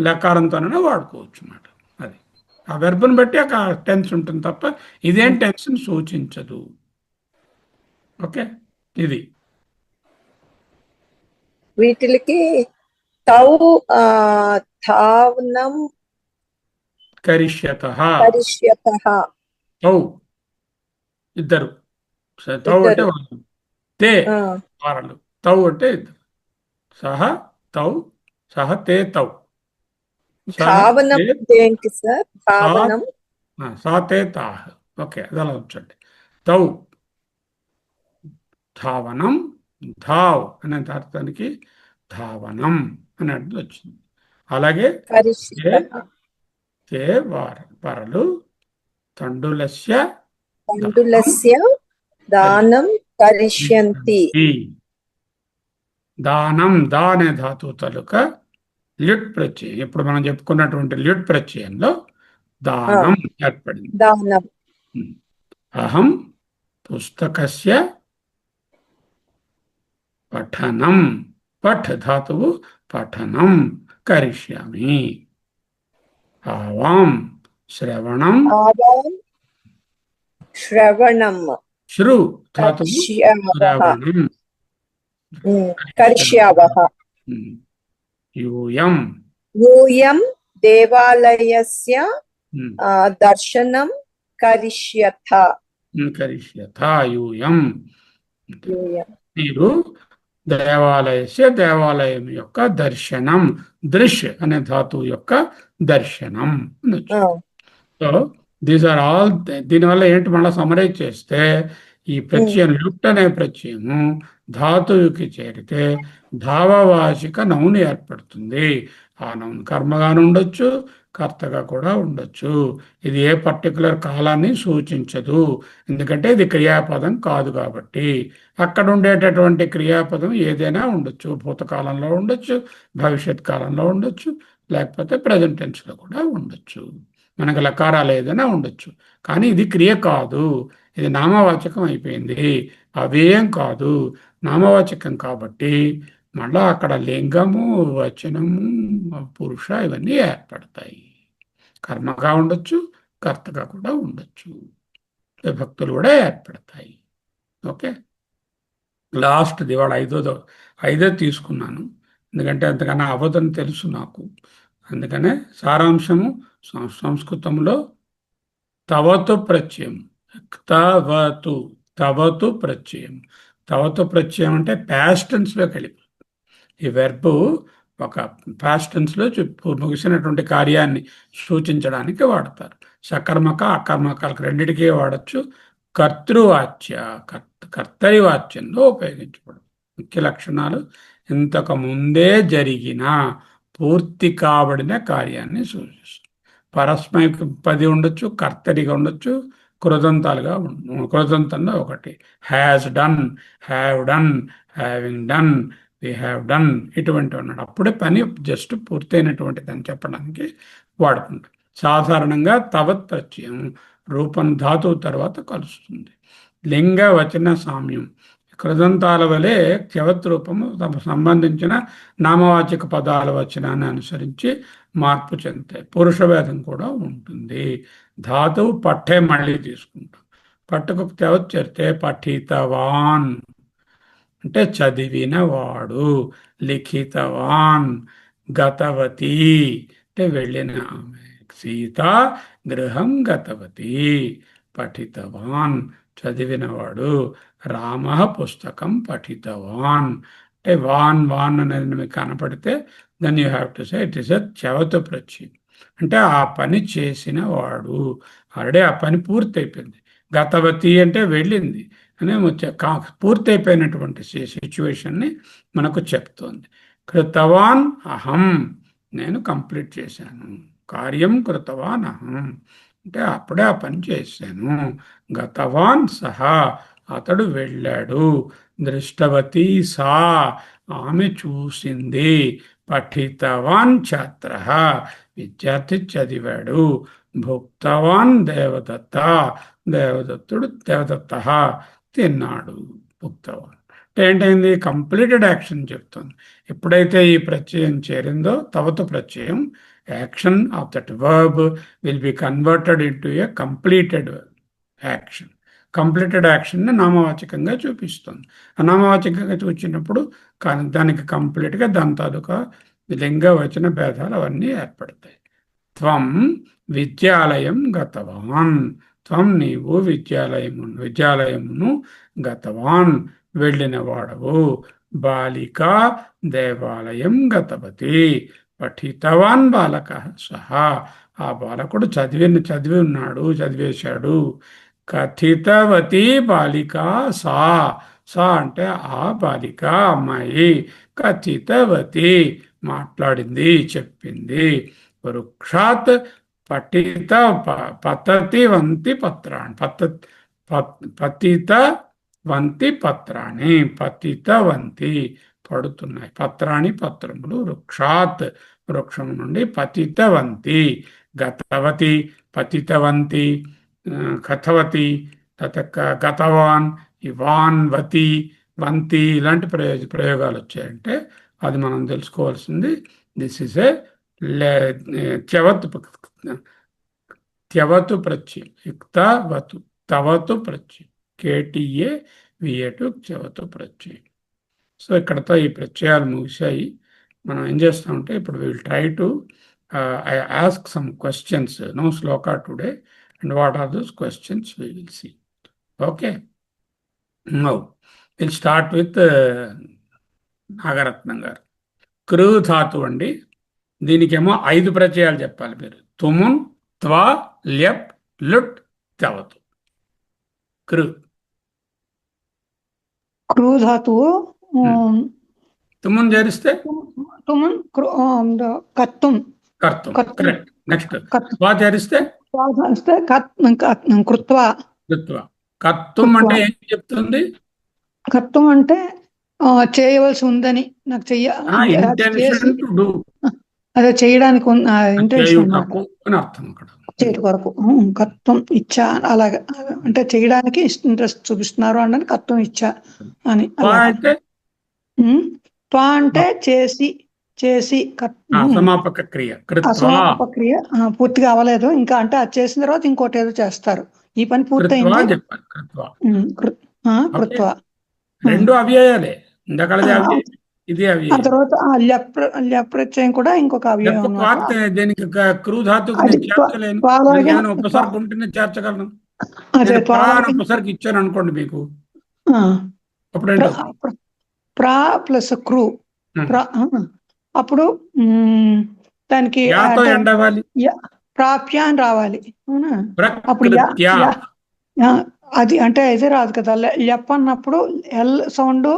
లకారంతోనైనా వాడుకోవచ్చు అన్నమాట. అది ఆ వెర్బ్ని బట్టి ఆ టెన్స్ ఉంటుంది తప్ప ఇదేం టెన్స్ని సూచించదు. ఓకే. ఇది వీటికి తౌ ధావనం కరిష్యతః. కరిష్యతః. తౌ ఇద్దరు. తౌ అంటే వాళ్ళు, తే వారలు, తౌ అంటే ఇద్దరు. సహ తౌ, సహ తే తౌ. ధావనం ఏంటి సార్? ధావనం సా తే తాహ. ఓకే, అది అలా ఉంచండి. తౌ ధావనం, ధావ్ అనే అర్థానికి ధావనం అనే అర్థం వచ్చింది. అలాగే తే వారలు, తండులస్య తండులస్య దానం కరిష్యంతి. దానం, దా అనే ధాతువు తలుక ల్యుట్ ప్రత్యయం. ఇప్పుడు మనం చెప్పుకున్నటువంటి ల్యుట్ ప్రత్యయంలో దానం ఏర్పడింది. దానం. అహం పుస్తకస్య పఠనం, పఠ్ ధాతువు పఠనం కరిష్యామి. ఆవాం శ్రవణం, ఆవాం శ్రవణం, శ్రు ధాతువు శ్రవణం కరిష్యావః. యూయం, యూయం దేవాలయస్య దర్శనం కరిష్యథ. కరిష్యథ. యూయం యూయం మీరు దేవాలయం యొక్క దర్శనం, దృశ్ అనే ధాతువు యొక్క దర్శనం. So these are all. దీనివల్ల ఏంటి, మళ్ళీ సమరైజ్ చేస్తే ఈ ప్రత్యయం లుట్ అనే ప్రత్యయము ధాతువుకి చేరితే భావవాచిక నౌన్ ఏర్పడుతుంది. ఆ నౌన్ కర్మగాను ఉండొచ్చు, కర్తగా కూడా ఉండొచ్చు. ఇది ఏ పర్టికులర్ కాలాన్ని సూచించదు, ఎందుకంటే ఇది క్రియాపదం కాదు కాబట్టి. అక్కడ ఉండేటటువంటి క్రియాపదం ఏదైనా ఉండొచ్చు, భూతకాలంలో ఉండొచ్చు, భవిష్యత్ కాలంలో ఉండొచ్చు, లేకపోతే ప్రజెంట్ టెన్స్లో కూడా ఉండొచ్చు. మనకు లకారాలు ఏదైనా ఉండొచ్చు, కానీ ఇది క్రియ కాదు, ఇది నామవాచకం అయిపోయింది. అవేం కాదు, నామవాచకం కాబట్టి మళ్ళా అక్కడ లింగము, వచనము, పురుష ఇవన్నీ ఏర్పడతాయి. కర్మగా ఉండొచ్చు, కర్తగా కూడా ఉండొచ్చు, విభక్తులు కూడా ఏర్పడతాయి. ఓకే. లాస్ట్ ఇవాళ ఐదో తీసుకున్నాను, ఎందుకంటే అంతకన్నా అవదని తెలుసు నాకు. అందుకనే సారాంశము సంస్కృతంలో తవతు ప్రత్యయం. తవతు ప్రత్యయం. తవతు ప్రత్యయం అంటే ప్యాస్ట్ టెన్స్లోకి వెళ్ళిపోతుంది. ఈ వెర్బ్ ఒక ప్యాస్ట్ టెన్స్లో ముగిసినటువంటి కార్యాన్ని సూచించడానికి వాడతారు. సకర్మక అకర్మకాలకు రెండిటికే వాడచ్చు. కర్తృవాచ్య, కర్తరి వాచ్యంలో ఉపయోగించబడదు. ముఖ్య లక్షణాలు ఇంతకు ముందే జరిగిన పూర్తి కాబడిన కార్యాన్ని సూచిస్తుంది. పరస్మైపది ఉండొచ్చు, కర్తరిగా ఉండొచ్చు, కృదంతంలో ఒకటి has done, have done, having done, we have done, ఇటువంటి ఉన్నాడు. అప్పుడే పని జస్ట్ పూర్తయినటువంటిది అని చెప్పడానికి వాడుకుంటాం. సాధారణంగా తవత్ ప్రత్యయం రూపం ధాతువు తర్వాత కలుస్తుంది. లింగ వచన సామ్యం కృదంతాల వలె త్యవత్ రూపము తమ సంబంధించిన నామవాచక పదాల వచనాన్ని అనుసరించి మార్పు చెందుతాయి. పురుషభేదం కూడా ఉంటుంది. ధాతువు పట్టే మళ్ళీ తీసుకుంటాం. పట్టుకు త్యవత్ చేరితే పఠితవాన్ అంటే చదివినవాడు, లిఖితవాన్ గతవతి అంటే వెళ్ళిన ఆమె, సీత గృహం గతవతి, పఠితవాన్ చదివినవాడు, రామ పుస్తకం పఠితవాన్ అంటే వాన్ వాన్ అనేది మీకు కనపడితే then you have to say it is a త్యవత్ ప్రత్యయం. అంటే ఆ పని చేసిన వాడు, ఆల్రెడీ ఆ పని పూర్తయిపోయింది. గతవతి అంటే వెళ్ళింది అని పూర్తయిపోయినటువంటి సిచ్యువేషన్ని మనకు చెప్తోంది. కృతవాన్ అహం నేను కంప్లీట్ చేశాను, కార్యం కృతవాన్ అహం అంటే అప్పుడే ఆ పని చేశాను. గతవాన్ సహా అతడు వెళ్ళాడు. దృష్టవతి సా ఆమె చూసింది. పఠితవాన్ ఛాత్ర విద్యార్థి చదివాడు. భుక్తవాన్ దేవదత్త దేవదత్త తిన్నాడు. భుక్తవాన్ ఏంటైంది? కంప్లీటెడ్ యాక్షన్ చెప్తుంది. ఎప్పుడైతే ఈ ప్రత్యయం చేరిందో తవతు ప్రత్యయం, action of that verb will be converted into a completed action. Completed యాక్షన్ని నామవాచకంగా చూపిస్తుంది. నామవాచకంగా చూసినప్పుడు దానికి కంప్లీట్గా దాని తాలూకా లింగ వచన భేదాలు అవన్నీ ఏర్పడతాయి. త్వం విద్యాలయం గతవాన్, త్వం నీవు విద్యాలయమును గతవాన్ వెళ్ళిన వాడవు. బాలిక దేవాలయం గతవతి, పఠితవాన్ బాలక సహా ఆ బాలకుడు చదివి ఉన్నాడు, చదివేశాడు. కథితవతి బాలిక సా, సా అంటే ఆ బాలిక అమ్మాయి, కథితవతి మాట్లాడింది, చెప్పింది. వృక్షాత్ పఠిత పతతి వంతి పత్రాన్ని, పతిత వంతి పత్రాన్ని, పతిత వంతి పడుతున్నాయి, పత్రాన్ని పత్రములు. వృక్షాత్ వృక్షం నుండి, పతితవంతి గతవతి, పతితవంతి కథవతి, గతవాన్, ఇవాన్, వతి, వంతి ఇలాంటి ప్రయోగాలు వచ్చాయంటే అది మనం తెలుసుకోవాల్సింది. దిస్ ఇస్ ఏ త్యవతు ప్రత్యయం, యుక్తవతు తవతు ప్రత్యయం, కేటీఏ వియటు త్యవతు ప్రత్యయం. సో ఇక్కడతో ఈ ప్రత్యయాలు ముగిశాయి. మనం ఏం చేస్తామంటే ఇప్పుడు will try to I ask some questions, no shloka today, and what are those questions we will see. Okay, now we'll start with Nagaratnam గారు. కృ ధాతు అండి, దీనికేమో 5 ప్రత్యయాలు చెప్పాలి మీరు. తుమున్, త్వ, ల్యప్, లుట్, తవతు. కృ ధాతువు తుమున్ చేరిస్తే తుమున్ కత్తుం, కరెక్ట్. నెక్స్ట్ త్వ చేరిస్తే కృత్వ. కత్తుం అంటే ఏం చెప్తుంది? కత్వం అంటే చేయవలసి ఉందని, నాకు ఇంటెన్షన్ టు డు, అదే చేయడానికి ఇంటెన్షన్ అని అర్థం. అక్కడ చేయటి కొరకు కత్వం ఇచ్చా, అలాగా అంటే చేయడానికి ఇంట్రెస్ట్ చూపిస్తున్నారు అన్నది కత్వం ఇచ్చా అని. త్వా అంటే చేసి అసమాపక క్రియ, అసమాపక క్రియ పూర్తిగా అవ్వలేదు ఇంకా, అంటే అది చేసిన తర్వాత ఇంకోటి ఏదో చేస్తారు. ఈ పని పూర్తయింది. కృత్వ రెండు అవ్యయాలే, ఇది అవ్యయం. ఆ తర్వాత ప్రత్యయం కూడా ఇంకొక అవ్యయం. దీనికి క్రూ ధాతుకు ఉపసర్గ ఉంటేనే చేర్చగలను. ఉపసర్గ ఇచ్చాను అనుకోండి మీకు, అప్పుడు ప్రా ప్లస్ క్రూ, అప్పుడు దానికి ప్రాప్య అని రావాలి. అప్పుడు అది అంటే అయితే రాదు కదా. లెప్ అన్నప్పుడు ఎల్ సౌండ్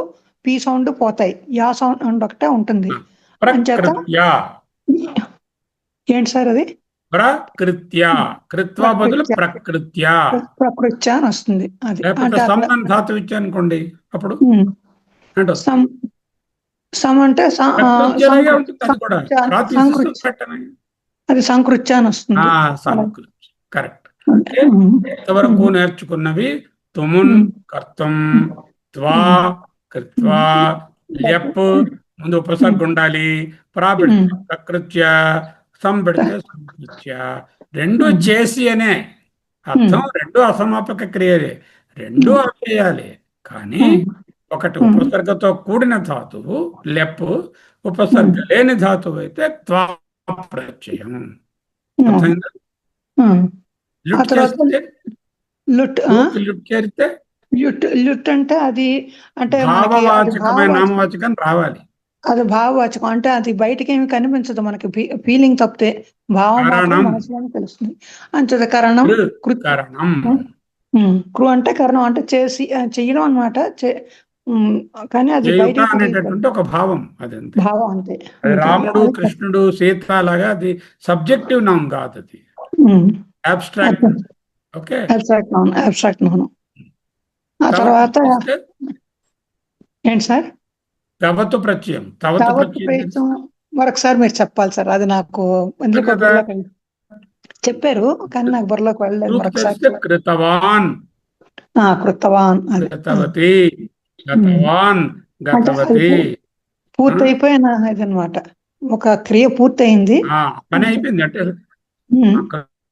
పి సౌండ్ పోతాయి, యా సౌండ్ ఒకటే ఉంటుంది. అంచేత ప్రకృత్య ఏంటి సార్ అది? ప్రకృత్య, కృత్వా బదులు ప్రకృత్య. ప్రకృత్య అని వస్తుంది. అది లేకపోతే అంటే సమ్ అని ధాతువు ఇచ్చానుకోండి, అప్పుడు అంటే సమ్ సమ్ అంటే ప్రకృత్యలాగే ఉంటుంది అది కూడా. ప్రాతిశిష్యం పెట్టని. అది సంకృత్య అని వస్తుంది. సంకృత్య, కరెక్ట్. ఇంతవరకు నేర్చుకున్నవి తుమున్ కర్తం, త్వా కృత్వా, ల్యప్ ముందు ఉపసర్గ ఉండాలి, ప్రా పెడితే ప్రకృత్య, సం పెడితే సంకృత్య. రెండు చేసి అనే అర్థం, రెండు అసమాపక క్రియలే, రెండు చేయాలి. కానీ ఒకటి ఉపసర్గతో కూడిన ధాతువు లెప్, ఉపసర్గ లేని ధాతువు అయితే త్వా ప్రత్యయం. అర్థమైందా? లుట్ చేస్తే లుట్ లుట్ చేరితే లుట్ అంటే అది అంటే భావవాచకమైన నామవాచకం రావాలి. అది భావవాచకం అంటే అది బయటకి ఏమి కనిపించదు మనకి, ఫీలింగ్ తప్పితే భావం మాత్రం మనసులోనే తెలుస్తుంది. అంచేత కరణం కరణం. కృ అంటే కరణం అంటే చేసి చెయ్యడం అనమాట. కానీ అది బయట అనేటటువంటి ఒక భావం, అది భావం అంతే. అది రాముడు కృష్ణుడు సీత లాగా అది సబ్జెక్టివ్ నౌన్ కాదు, అది అబ్స్ట్రాక్ట్. Okay, abstract noun. ఆ తర్వాత ఏంటి సార్? తవతు ప్రత్యయం. తవతు ప్రత్యయం మరొకసారి మీరు చెప్పాలి సార్, అది నాకు చెప్పారు కానీ నాకు బుర్రలోకి వెళ్ళలేదు. మరొకసారి కృతవాన్, కృతవాన్, గతవతి, గతవాన్, గతవతి. పూర్తయిపోయిన ఇదనమాట, ఒక క్రియ పూర్తయింది, పని అయిపోయింది అంటే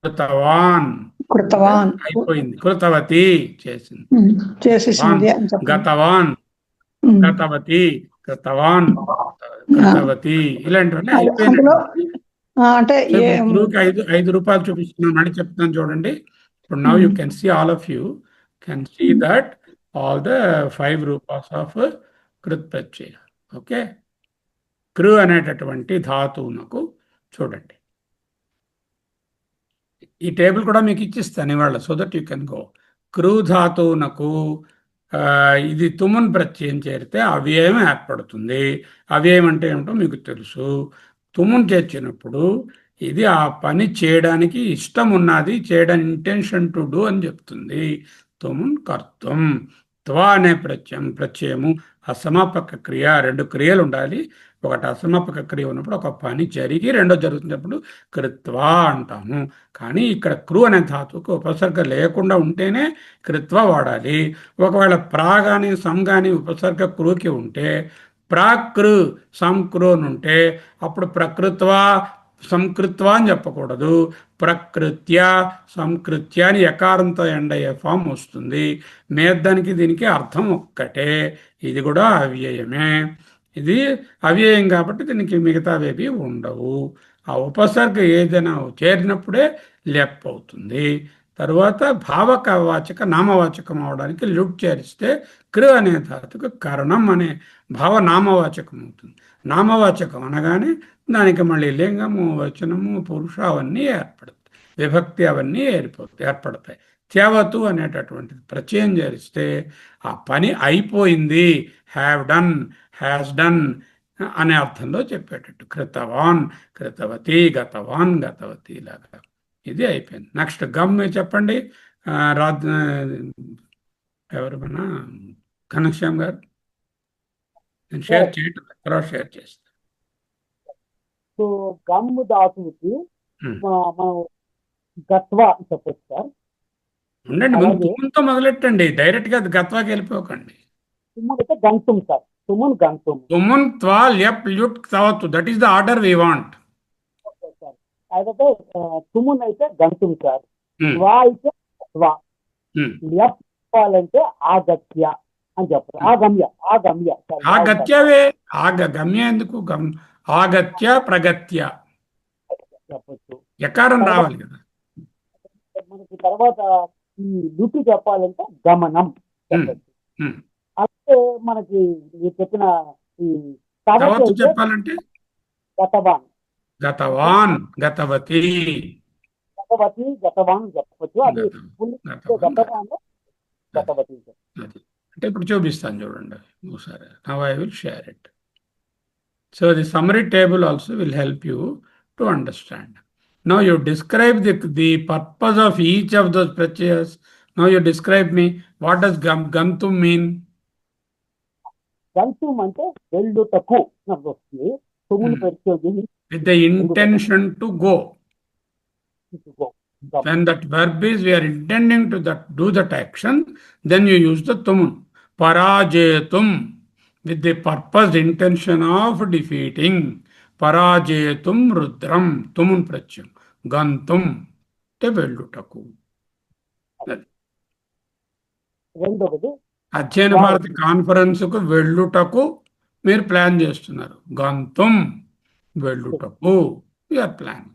కృతవాన్, కృతవాన్ అయిపోయింది, కృతవతి చేసేసింది. గతవాన్, గతవతి, కృతవాన్, కృతవతి, ఇలాంటివన్నీ అయిపోయింది. అంటే 5 రూపాయలు చూపిస్తున్నాను, మళ్ళీ చెప్తాను చూడండి. ఇప్పుడు now you can see, all of you can see that all the 5 రూపాస్ ఆఫ్ కృత్ ప్రత్యయ. ఓకే, కృ అనేటటువంటి ధాతువునకు చూడండి. ఈ టేబుల్ కూడా మీకు ఇచ్చిస్తాను ఇవాళ, so that you can go. కృ ధాతువునకు ఇది తుమున్ ప్రత్యయం చేరితే అవ్యయం ఏర్పడుతుంది. అవ్యయం అంటే ఏమిటో మీకు తెలుసు. తుమున్ చేర్చినప్పుడు ఇది ఆ పని చేయడానికి ఇష్టం ఉన్నది, చేయడానికి ఇంటెన్షన్ టు డూ అని చెప్తుంది. తుమున్ కర్తం. త్వా అనే ప్రత్యయము అసమాపక క్రియ. 2 క్రియలు ఉండాలి. ఒకటి అసమాపక క్రియ ఉన్నప్పుడు ఒక పని జరిగి రెండో జరుగుతున్నప్పుడు కృత్వా అంటాము. కానీ ఇక్కడ కృ అనే ధాతువుకు ఉపసర్గ లేకుండా ఉంటేనే కృత్వా వాడాలి. ఒకవేళ ప్రా కానీ సం కానీ ఉపసర్గ కృకి ఉంటే, ప్రాకృ సంకృ అని ఉంటే అప్పుడు ప్రకృత్వా సంకృత్వా అని చెప్పకూడదు, ప్రకృత్య సంకృత్య అని ఎకారంతో ఎండ్ అయ్యే ఫామ్ వస్తుంది. మేద్దానికి దీనికి అర్థం ఒక్కటే, ఇది కూడా అవ్యయమే. ఇది అవ్యయం కాబట్టి దీనికి మిగతావేవి ఉండవు. ఆ ఉపసర్గ ఏదైనా చేరినప్పుడే లెప్ అవుతుంది. తరువాత భావకవాచక నామవాచకం అవడానికి లుట్ చేరిస్తే కృ అనే ధాతుకు కరణం అనే భావనామవాచకం అవుతుంది. నామవాచకం అనగానే దానికి మళ్ళీ లింగము, వచనము, పురుష అవన్నీ ఏర్పడతాయి, విభక్తి అవన్నీ ఏర్పడతాయి. త్యవతు అనేటటువంటిది ప్రత్యయం చేరిస్తే ఆ పని అయిపోయింది, హ్యావ్ డన్, హ్యాస్ డన్ అనే అర్థంలో చెప్పేటట్టు. కృతవాన్, కృతవతి, గతవాన్, గతవతి లాగా ఇది అయిపోయింది. నెక్స్ట్ గమ్ చెప్పండి. ఎవరు మన ఘనశ్యామ్ గారు, నేను షేర్ చేయటం తర్వాత షేర్ చేస్తాను. సో గమ్ ధాతువుకి మనం గత్వా చెప్పచ్చు సార్. ఉండండి, తుమ్ముతో మొదలెట్టండి, డైరెక్ట్ గా గత్వాకి వెళ్ళిపోకండి. తుమ్మున్ అయితే గంతుం సార్. తుమున్ గంతుం. తుమున్ త్వా ల్యప్ ల్యుట్ తవతు, that is the order we want. Okay sir. అయితే తుమున్ అయితే గంతుం సార్. త్వా అయితే త్వా. ల్యప్ చెప్పాలంటే ఆగత్య అని చెప్పాలి. ఆగమ్య. ఆగత్యవే, గమ్య ఎందుకు? ఆగత్య, ప్రగత్య చెప్పచ్చు. ఎకారం రావాలి కదా మనకి. తర్వాత ఈ లుటి చెప్పాలంటే గమనం చెప్పచ్చు. అయితే మనకి మీరు చెప్పిన ఈ తవతు చెప్పాలంటే గతవాన్, గతవతి, గతవాన్ చెప్పచ్చు. అది గతవాన్, గతవతి. అంటే ఇప్పుడు చూపిస్తాను చూడండి ఒకసారి. Now I will share it. So the summary table also will help you to understand. Now you describe the purpose of each of those pratyayas. Now you describe me. What does gantum mean? గంతుం అంటే వెళ్ళుటకు అన్నది వస్తుంది. తుమ్ముని ప్రత్యయం With the intention to go. When that verb is, we are intending to do that action, then you use the tumun. Parajetum, with the purpose, intention of defeating. Parajetum rudram, tumun pratyam. Gantum, te vellutaku. రెండవది అధ్యయన Bharati conference కు వెళ్ళుటకు మీరు plan చేస్తున్నారు. గంతుం, వెళ్ళుటకు you're plan.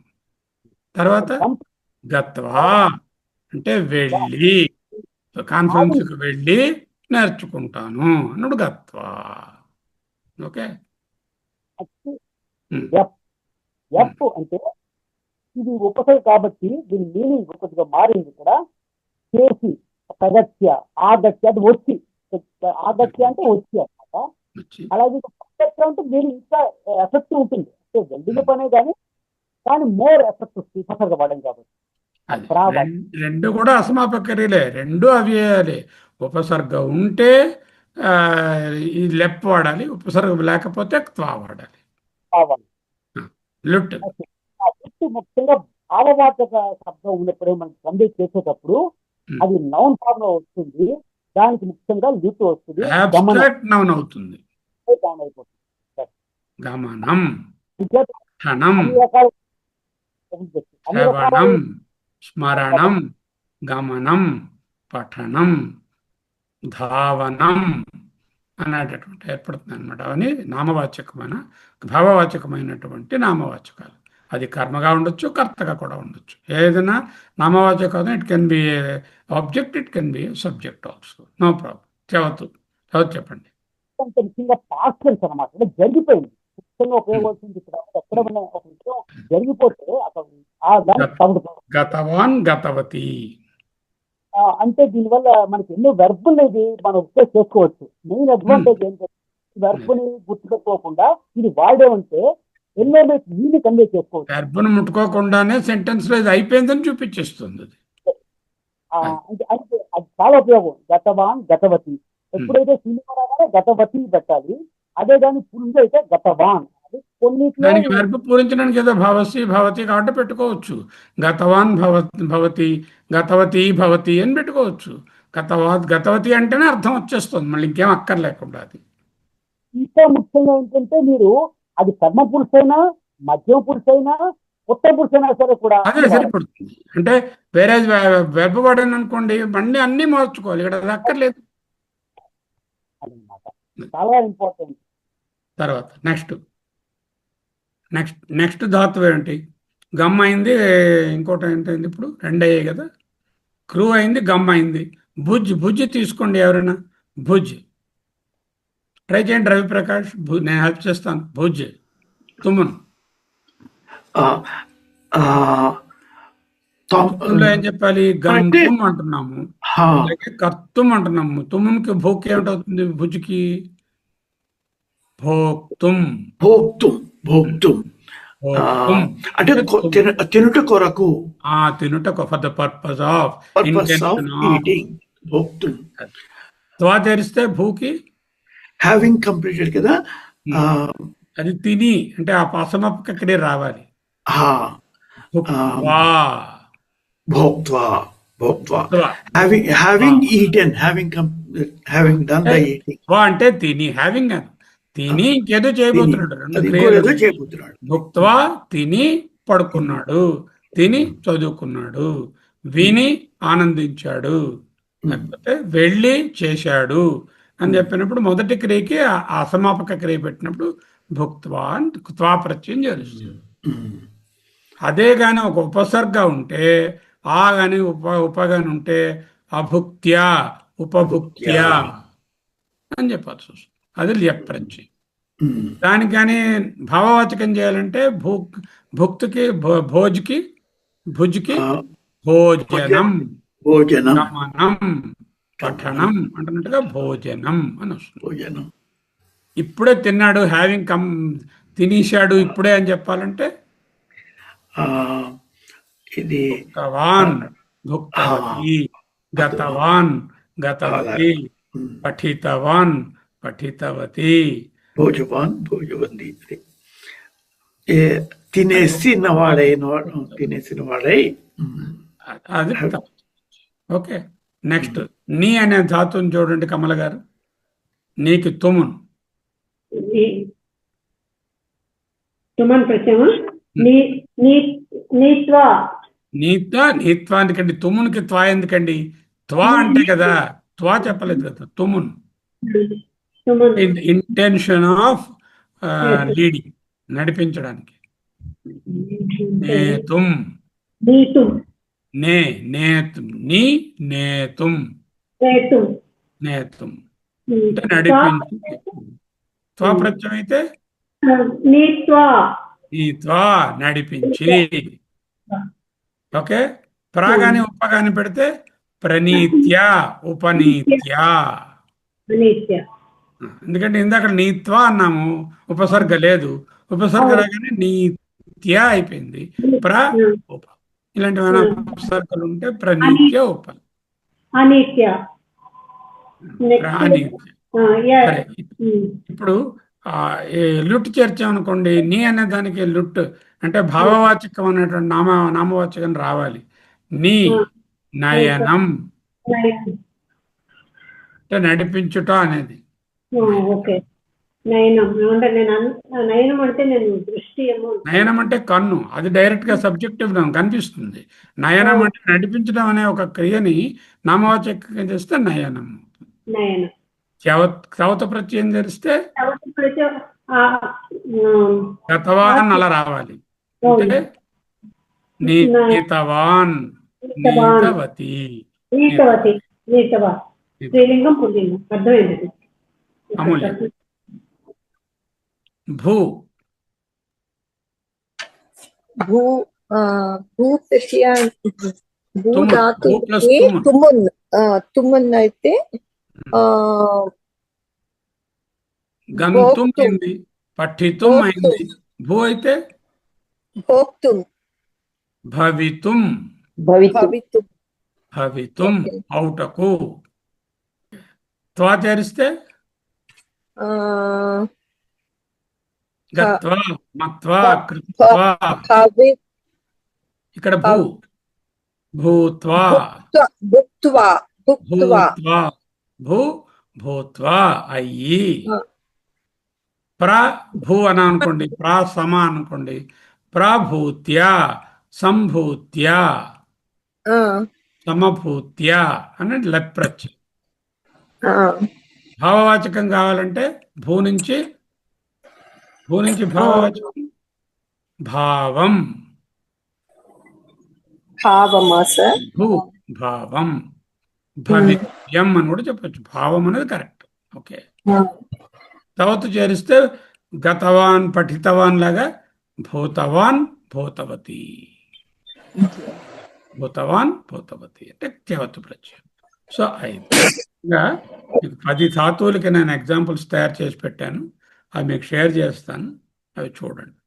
తర్వాత గత్వా అంటే వెళ్ళి, కాన్ఫరెన్స్ కు వెళ్ళి నేర్చుకుంటాను అన్నాడు గత్వా. ఓకే. ఎఫ్ ఎఫ్ అంటే ఇది ఉపసర్గ కాబట్టి దీని మీనింగ్ కొద్దిగా మారింది. ఇక్కడ చేసి ప్రగత్య, ఆగత్య అది వచ్చి, ఆగత్య అంటే వచ్చి అన్నమాట. అలాగే ప్రగత్య అంటే దీని ఇంకా ఎఫెక్ట్ ఉంటుంది. అంటే వెళ్ళిన పనే కానీ మోర్ ఎఫెక్ట్ వస్తుంది ఉపసర్గ పడడం కాబట్టి. రెండు కూడా అసమాపకరీలే, రెండు అవ్యయాలే. ఉపసర్గ ఉంటే ఈ లెప్ వాడాలి, ఉపసర్గ లేకపోతే త్వా వాడాలి. లుట్ ముఖ్యంగా భావవాచక శబ్దం ఉన్నప్పుడు మనం కన్వే చేసేటప్పుడు అది నౌన్ ఫామ్ లో వస్తుంది. దానికి ముఖ్యంగా లిట్ వస్తుంది, అబ్స్ట్రాక్ట్ నౌన్ అవుతుంది. గమనం, ఠనం, శ్రవణం, స్మరణం, గమనం, పఠనం, ధావనం అనేటటువంటి ఏర్పడుతుంది అనమాట. అవన్నీ నామవాచకమైన, భావవాచకమైనటువంటి నామవాచకాలు. అది కర్మగా ఉండొచ్చు, కర్తగా కూడా ఉండొచ్చు. ఏదైనా నామవాచకం, it can be object, it can be subject also, no problem. చెప్పండి. ముఖ్యంగా పాస్ట్ టెన్స్ అన్నమాట, అంటే జరిగిపోయింది. ముఖ్యంగా ఉపయోగపడుతుంది. ఇక్కడ ఎక్కడ ఒక విషయం జరిగిపోతే గతవాన్, గతవతి అంటే దీనివల్ల మనకి ఎన్నో వెర్బులు ఇది మనం ఉపయోగ చేసుకోవచ్చు. మెయిన్ అడ్వాంటేజ్ ఏంటంటే వెర్బుని గుర్తుపెట్టుకోకుండా ఇది వాడేమంటే ఎన్నో మీని కన్వే చేసుకోవచ్చు. వెర్బును ముట్టుకోకుండానే సెంటెన్స్ లో ఇది అయిపోయిందని చూపించేస్తుంది. అంటే అది చాలా ఉపయోగం. గతవాన్, గతవతి. ఎప్పుడైతే సినిమా రాగానే గతవతి పెట్టాలి. అదే దాని పురుషుడు అయితే గతవాన్. దానికి వెర్బ్ పూరించడానికి ఏదో భవసి, భవతి కాబట్టి పెట్టుకోవచ్చు. గతవాన్ భవతి, గతవతి భవతి అని పెట్టుకోవచ్చు. గతవతి అంటేనే అర్థం వచ్చేస్తుంది, మళ్ళీ ఇంకేం అక్కర్లేకుండా. అది ఇంకా ముఖ్యంగా ఏంటంటే మీరు అది కర్మ పురుషైనా, మధ్యమ పురుషైనా, ఉత్తర పురుషైనా సరే కూడా అదే సరిపడుతుంది. అంటే వేరే వెర్బ్ వాడాను అనుకోండి, మళ్ళీ అన్ని మార్చుకోవాలి. ఇక్కడ అది అక్కర్లేదు. అదనమాట, చాలా ఇంపార్టెంట్. తర్వాత నెక్స్ట్ ధాతువు ఏంటి? గమ్ అయింది, ఇంకోటి ఏంటైంది? ఇప్పుడు రెండు అయ్యాయి కదా. క్రూ అయింది, గమ్ అయింది. భుజ్ తీసుకోండి ఎవరైనా. భుజ్ ట్రై చేయండి రవిప్రకాష్. నేను హెల్ప్ చేస్తాను. భుజ్, తుమ్మును ఏం చెప్పాలి? గంతుం అంటున్నాము, అలాగే కర్తుం అంటున్నాము. తుమ్మునికి భోక్ ఏమిటవుతుంది? భుజ్కి భోక్తుం. అంటే తినుట కొరకు, ఫర్ ద పర్పస్ ఆఫ్ త్వా తెరిస్తే భూకి హ్యావింగ్ కంప్లీటెడ్ కదా. అది తిని అంటే ఆ అసమాపక క్రియ రావాలి. అంటే తిని, హ్యావింగ్ తిని ఇంకేదో చేయబోతున్నాడు. భుక్త్వా తిని పడుకున్నాడు, తిని చదువుకున్నాడు, విని ఆనందించాడు, లేకపోతే వెళ్ళి చేశాడు అని చెప్పినప్పుడు మొదటి క్రియకి అసమాపక క్రియ పెట్టినప్పుడు భుక్త్వా త్వా ప్రత్యయం చేరుస్తుంది. అదే గాని ఒక ఉపసర్గ ఉంటే, ఆ గాని ఉపగాని ఉంటే అభుక్త్యా, ఉపభుక్త్యా అని చెప్పాల్సి వస్తుంది. అది ల్యప్ ప్రత్యయం. దానికి కానీ భావవాచకం చేయాలంటే భుక్తికి భోజ్కి, భుజ్కి భోజనం, గమనం, పఠనం అంటున్నట్టుగా భోజనం అని వస్తుంది. భోజనం. ఇప్పుడే తిన్నాడు, తినేశాడు ఇప్పుడే అని చెప్పాలంటే ఆ, ఇది భుక్తవాన్ భుక్తవతి, గతవాన్ గతవతి, పఠితవాన్ పఠితవతి. భోజవాన్ భోజవంతి. తినేసిన వాడై. అది ఓకే. నెక్స్ట్ నీ అనే ధాతువుని చూడండి కమల గారు. నీకు తుమున్, తుమన్ ప్రత్యయమా? నీత్వా. నీత్వా ఎందుకండి? తుమున్కి త్వా ఎందుకండి? త్వా అంటే కదా, త్వా చెప్పలేదు కదా, తుమున్. ఇంటెన్షన్ ఆఫ్ లీడింగ్, నడిపించడానికి. నేతుం, నీతుం, నేతుం, నీ నేతుం, నేతుం, నేతుం అంటే నడిపించి. త్వా ప్రత్యయం అయితే నీత్వా, ఈ త్వా నడిపించి. ఓకే. ప్రాగాని ఉపగాని పెడితే ప్రణీత్య, ఉపనీత్య. నీత్య. ఎందుకంటే ఇందాక నీత్వా అన్నాము, ఉపసర్గ లేదు. ఉపసర్గ రాగానే నీత్య అయిపోయింది. ప్ర ఉప, ఇలాంటివైనా ఉపసర్గలు ఉంటే ప్రణీత్య ఉప, అనిత్య. ప్రాణీత్య. సరే, ఇప్పుడు లుట్ చేర్చామనుకోండి, నీ అనే దానికి లుట్ అంటే భావవాచకం అనేటువంటి నామవాచకం రావాలి. నీ నయనం అంటే నడిపించుట అనేది. ఓకే. నయనం అంటే నయనం అంటే నేను దృష్టి ఏమో. నయనం అంటే కన్ను, అది డైరెక్ట్ గా సబ్జెక్టివ్ కనిపిస్తుంది. నయనం అంటే నడిపించడం అనే ఒక క్రియని నామవాచకం చేస్తే నయనం. నయనం. సవత ప్రత్యయం చేస్తే ప్రత్యయం గతవాన్ అలా రావాలి. అంటే నీతవాన్, నీతవతి. నీతవతి, నీతవా. స్త్రీలింగం పుల్లింగం అర్థమైంది. అమూల్యం. భూ, భూ ప్రత్యయ, భూ తుమున్, ధాతు భూ ప్లస్ తుమున్. తుమున్. తుమున్ అయితే గంతుం అయింది, పఠితుం అయింది. భూ అయితే భోక్తుం, భవితుం, భవితుం. భవితుం అవుటకు. త్వా చేరిస్తే గత్వా, మత్వా, కృత్వా. ఇక్కడ భూ, భూత్వా, భుక్త్వా, భుక్త్వా. భూత్వా, భూ భూత్వా అయ్యి. భూ అని అనుకోండి, సమ అనుకోండి, ప్రభూత్య, సంభూత్య, సమభూత్య అని లట్ ప్రత్యయం. భావవాచకం కావాలంటే భూ నుంచి భావవాచకం భావం. భావమా సార్? భూ భావం, భవిత్యం అని కూడా చెప్పచ్చు. భావం అనేది కరెక్ట్. ఓకే. తవతు చేరిస్తే గతవాన్, పఠితవాన్ లాగా భూతవాన్, భూతవతి. భూతవాన్, భూతవతి అంటే త్యవతు ప్రత్యయం. సో ఇంకా మీకు 10 ధాతువులకి నేను ఎగ్జాంపుల్స్ తయారు చేసి పెట్టాను, అవి మీకు షేర్ చేస్తాను, అవి చూడండి.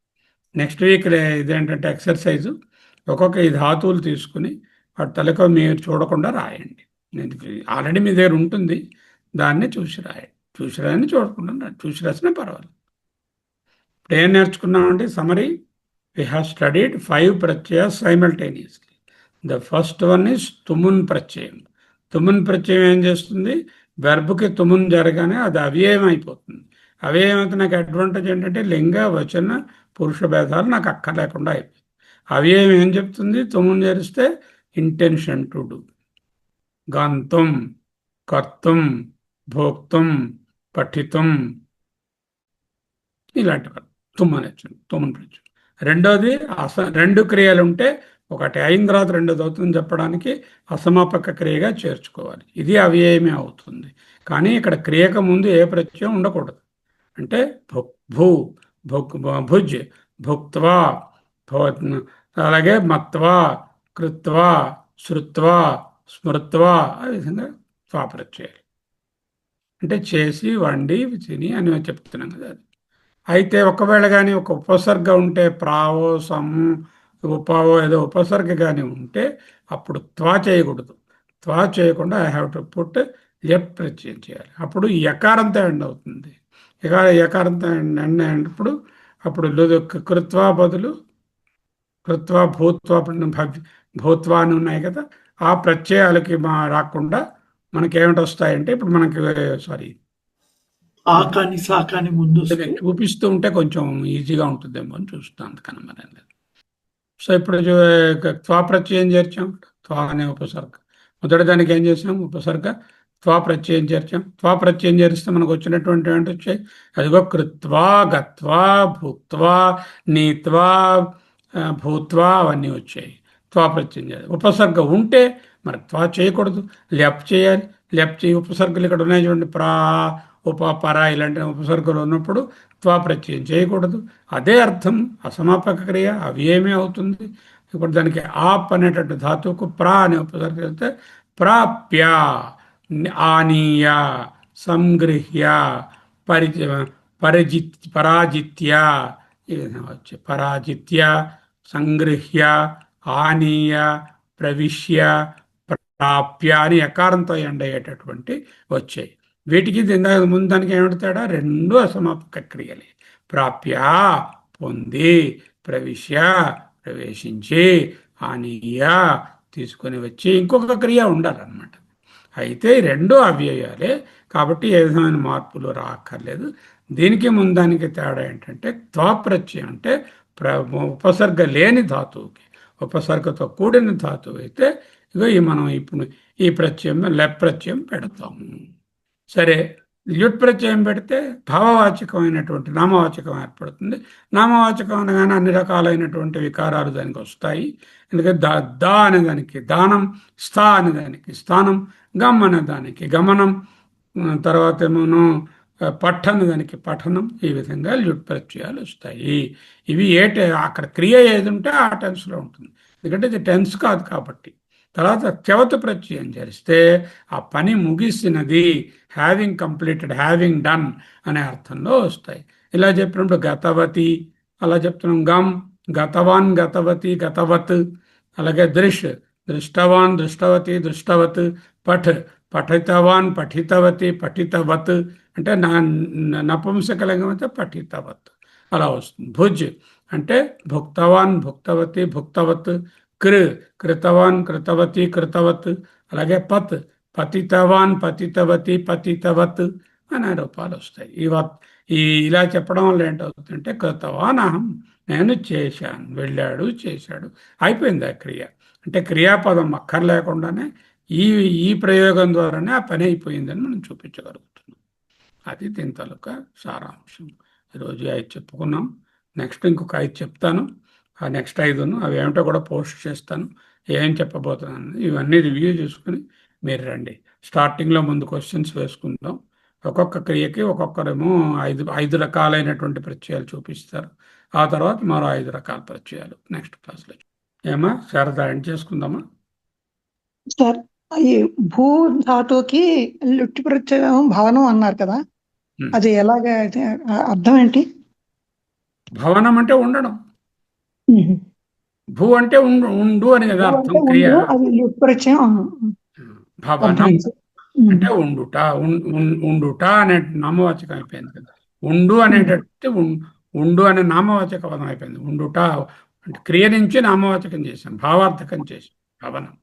నెక్స్ట్ వీక్ ఇదేంటంటే ఎక్సర్సైజు, ఒక్కొక్క ఈ ధాతువులు తీసుకుని వాటి తలక మీరు చూడకుండా రాయండి. ఆల్రెడీ మీ దగ్గర ఉంటుంది, దాన్ని చూసి రాయండి. చూసి రాయని చూడకుండా చూసి రాసినా పర్వాలేదు. ఇప్పుడు ఏం నేర్చుకున్నామంటే summary, we have studied 5 pratyayas simultaneously. The first one is తుమున్ ప్రత్యయం. తుమున్ ప్రత్యయం ఏం చేస్తుంది? వెర్బ్కి తుమున్ జరగానే అది అవ్యయం అయిపోతుంది. అవ్యయం అయితే నాకు అడ్వాంటేజ్ ఏంటంటే లింగ, వచన, పురుష భేదాలు నాకు అక్కర్లేకుండా అయిపోయింది. అవ్యయం ఏం చెప్తుంది? తుమున్ చేరిస్తే ఇంటెన్షన్ టు డూ, గంతుం, కర్తుం, భోక్తుం, పఠితం, ఇలాంటివి తుమ్మని వచ్చింది, తుమ్మని ప్రత్యయం. రెండోది రెండు క్రియలు ఉంటే ఒకటి అయిన తర్వాత రెండోది అవుతుంది చెప్పడానికి అసమాపక క్రియగా చేర్చుకోవాలి. ఇది అవ్యయమే అవుతుంది. కానీ ఇక్కడ క్రియకు ముందు ఏ ప్రత్యయం ఉండకూడదు. అంటే భూ, భుజ్, భుక్త్వా, అలాగే మత్వా, కృత్వా, శృత్వా, స్మృత్వా, ఆ విధంగా త్వా ప్రత్యయాలు. అంటే చేసి, వండి, తిని అని చెప్తున్నాం కదా అది. అయితే ఒకవేళ కానీ ఒక ఉపసర్గ ఉంటే ప్రావో, సము, ఉపావో ఏదో ఉపసర్గ కానీ ఉంటే అప్పుడు త్వా చేయకూడదు. త్వా చేయకుండా I have to put left ప్రత్యయం చేయాలి. అప్పుడు యకారంతో ఎండ్ అవుతుంది. యకారంతో ఎండ్ అయినప్పుడు అప్పుడు కృత్వా బదులు కృత్వా, భూత్వా, భూత్వా అని ఉన్నాయి కదా, ఆ ప్రత్యయాలకి రాకుండా మనకి ఏమిటి వస్తాయంటే ఇప్పుడు మనకి సారీ ఆ కానీ సా కానీ ముందు వస్తే చూపిస్తూ ఉంటే కొంచెం ఈజీగా ఉంటుందేమో అని చూస్తాను, అందుకని మరి లేదు. సో ఇప్పుడు త్వా ప్రత్యయం చేర్చాం, త్వా అనే ఉపసర్గ. మొదటి దానికి ఏం చేసాం? ఉపసర్గ త్వా ప్రత్యయం చేర్చాం. త్వా ప్రత్యయం చేరిస్తే మనకు వచ్చినటువంటి ఏంటి వచ్చాయి? అదిగో కృత్వా, గత్వా, భుక్త్వా, నీత్వా, భూత్వా అవన్నీ వచ్చాయి. త్వా ప్రత్యయం చేయాలి. ఉపసర్గ ఉంటే మరి త్వా చేయకూడదు, లెప్ చేయాలి. లెప్ చేయి. ఉపసర్గలు ఇక్కడ ఉన్నాయి చూడండి, ప్రా, ఉప, పర ఇలాంటి ఉపసర్గలు ఉన్నప్పుడు త్వా ప్రత్యయం చేయకూడదు. అదే అర్థం అసమాపక క్రియ అవ్యయమే అవుతుంది. ఇప్పుడు దానికి ఆప్ అనేటట్టు ధాతువుకు ప్రా అనే ఉపసర్గ వెళ్తే ప్రాప్య, ఆనీయ, సంగృహ్య, పరాజిత్య, ఈ విధంగా వచ్చే పరాజిత్య, సంగృహ్య, ఆనీయ, ప్రవిశ్య, ప్రాప్య అని ఎకారంతో ఎండ్ అయ్యేటటువంటి వచ్చాయి. వీటికి ముందు దానికి ఏమిటి తేడా? రెండు అసమాపక క్రియలే. ప్రాప్య పొంది, ప్రవిశ్య ప్రవేశించి, ఆనీయ తీసుకొని వచ్చి ఇంకొక క్రియ ఉండాలన్నమాట. అయితే ఈ రెండు అవ్యయాలే కాబట్టి ఏ విధమైన మార్పులు రాక్కర్లేదు. దీనికి ముందానికి తేడా ఏంటంటే త్వా ప్రత్యయం అంటే ఉపసర్గ లేని ధాతువుకి, ఉపసర్గతో కూడిన ధాతువు అయితే ఇగో మనం ఇప్పుడు ఈ ప్రత్యయం లెప్ ప్రత్యయం పెడతాము. సరే, ల్యుట్ ప్రత్యయం పెడితే భావవాచకమైనటువంటి నామవాచకం ఏర్పడుతుంది. నామవాచకం అనగానే అన్ని రకాలైనటువంటి వికారాలు దానికి వస్తాయి. ఎందుకంటే దా అనే దానికి దానం, స్థా అనే దానికి స్థానం, గమ్ అనే దానికి గమనం, తర్వాత ఏమోనో పఠ్ అనే దానికి పఠనం. ఈ విధంగా ల్యుట్ ప్రత్యయాలు వస్తాయి. ఇవి అక్కడ క్రియ ఏది ఉంటే ఆ టెన్స్లో ఉంటుంది, ఎందుకంటే ఇది టెన్స్ కాదు కాబట్టి. తర్వాత త్యవత ప్రత్యయం చేస్తే ఆ పని ముగిసినది, హ్యావింగ్ కంప్లీటెడ్, హ్యావింగ్ డన్ అనే అర్థంలో వస్తాయి. ఇలా చెప్పినప్పుడు గతవతి అలా చెప్తున్నాం. గమ్ గతవాన్, గతవతి, గతవత్. అలాగే దృష్ దృష్టవాన్, దృష్టవతి, దృష్టవత్. పఠ్ పఠితవాన్, పఠితవతి, పఠితవత్. అంటే నపుంసకలింగం అయితే పఠితవత్ అలా వస్తుంది. భుజ్ అంటే భుక్తవాన్, భుక్తవతి, భుక్తవత్. కృతవాన్, కృతవతి, కృతవత్. అలాగే పత్ పతితవాన్, పతితవతి, పతితవత్ అనే రూపాలు వస్తాయి. ఇలా చెప్పడం వల్ల ఏంటవుతుందంటే కృతవాన్ అహం, నేను చేశాను, వెళ్ళాడు, చేశాడు, అయిపోయింది ఆ క్రియ. అంటే క్రియాపదం అక్కర్లేకుండానే ఈ ప్రయోగం ద్వారానే ఆ పని అయిపోయిందని మనం చూపించగలుగుతున్నాం. అది దీని తాలూకా సారాంశం. ఈరోజు 5 చెప్పుకున్నాం. నెక్స్ట్ ఇంకొక 5 చెప్తాను. ఆ నెక్స్ట్ 5 అవి ఏమిటో కూడా పోస్ట్ చేస్తాను. ఏం చెప్పబోతున్నాను ఇవన్నీ రివ్యూ చేసుకుని మీరు రండి. స్టార్టింగ్లో ముందు క్వశ్చన్స్ వేసుకుందాం. ఒక్కొక్క క్రియకి ఒక్కొక్కరేమో 5 రకాలైనటువంటి ప్రత్యయాలు చూపిస్తారు. ఆ తర్వాత మరో 5 రకాల ప్రత్యయాలు నెక్స్ట్ క్లాస్లో. ఏమా శారద ఎండ్ చేసుకుందామా? సార్, ఈ భూ ధాతువుకి లుట్టి ప్రత్యయం భవనం అన్నారు కదా, అది ఎలాగా, అర్థం ఏంటి? భవనం అంటే ఉండడం, భూ అంటే ఉండు అని కదా అర్థం. క్రియ అది లుట్ ప్రత్యయం. భవనం అంటే ఉండుట, ఉండుట అనే నామవాచకం అయిపోయింది కదా. ఉండు అనేటట్టు ఉండు అనే నామవాచక పదం అయిపోయింది. ఉండుట అంటే క్రియ నుంచి నామవాచకం చేసాం, భావార్థకం చేసాం భవనం.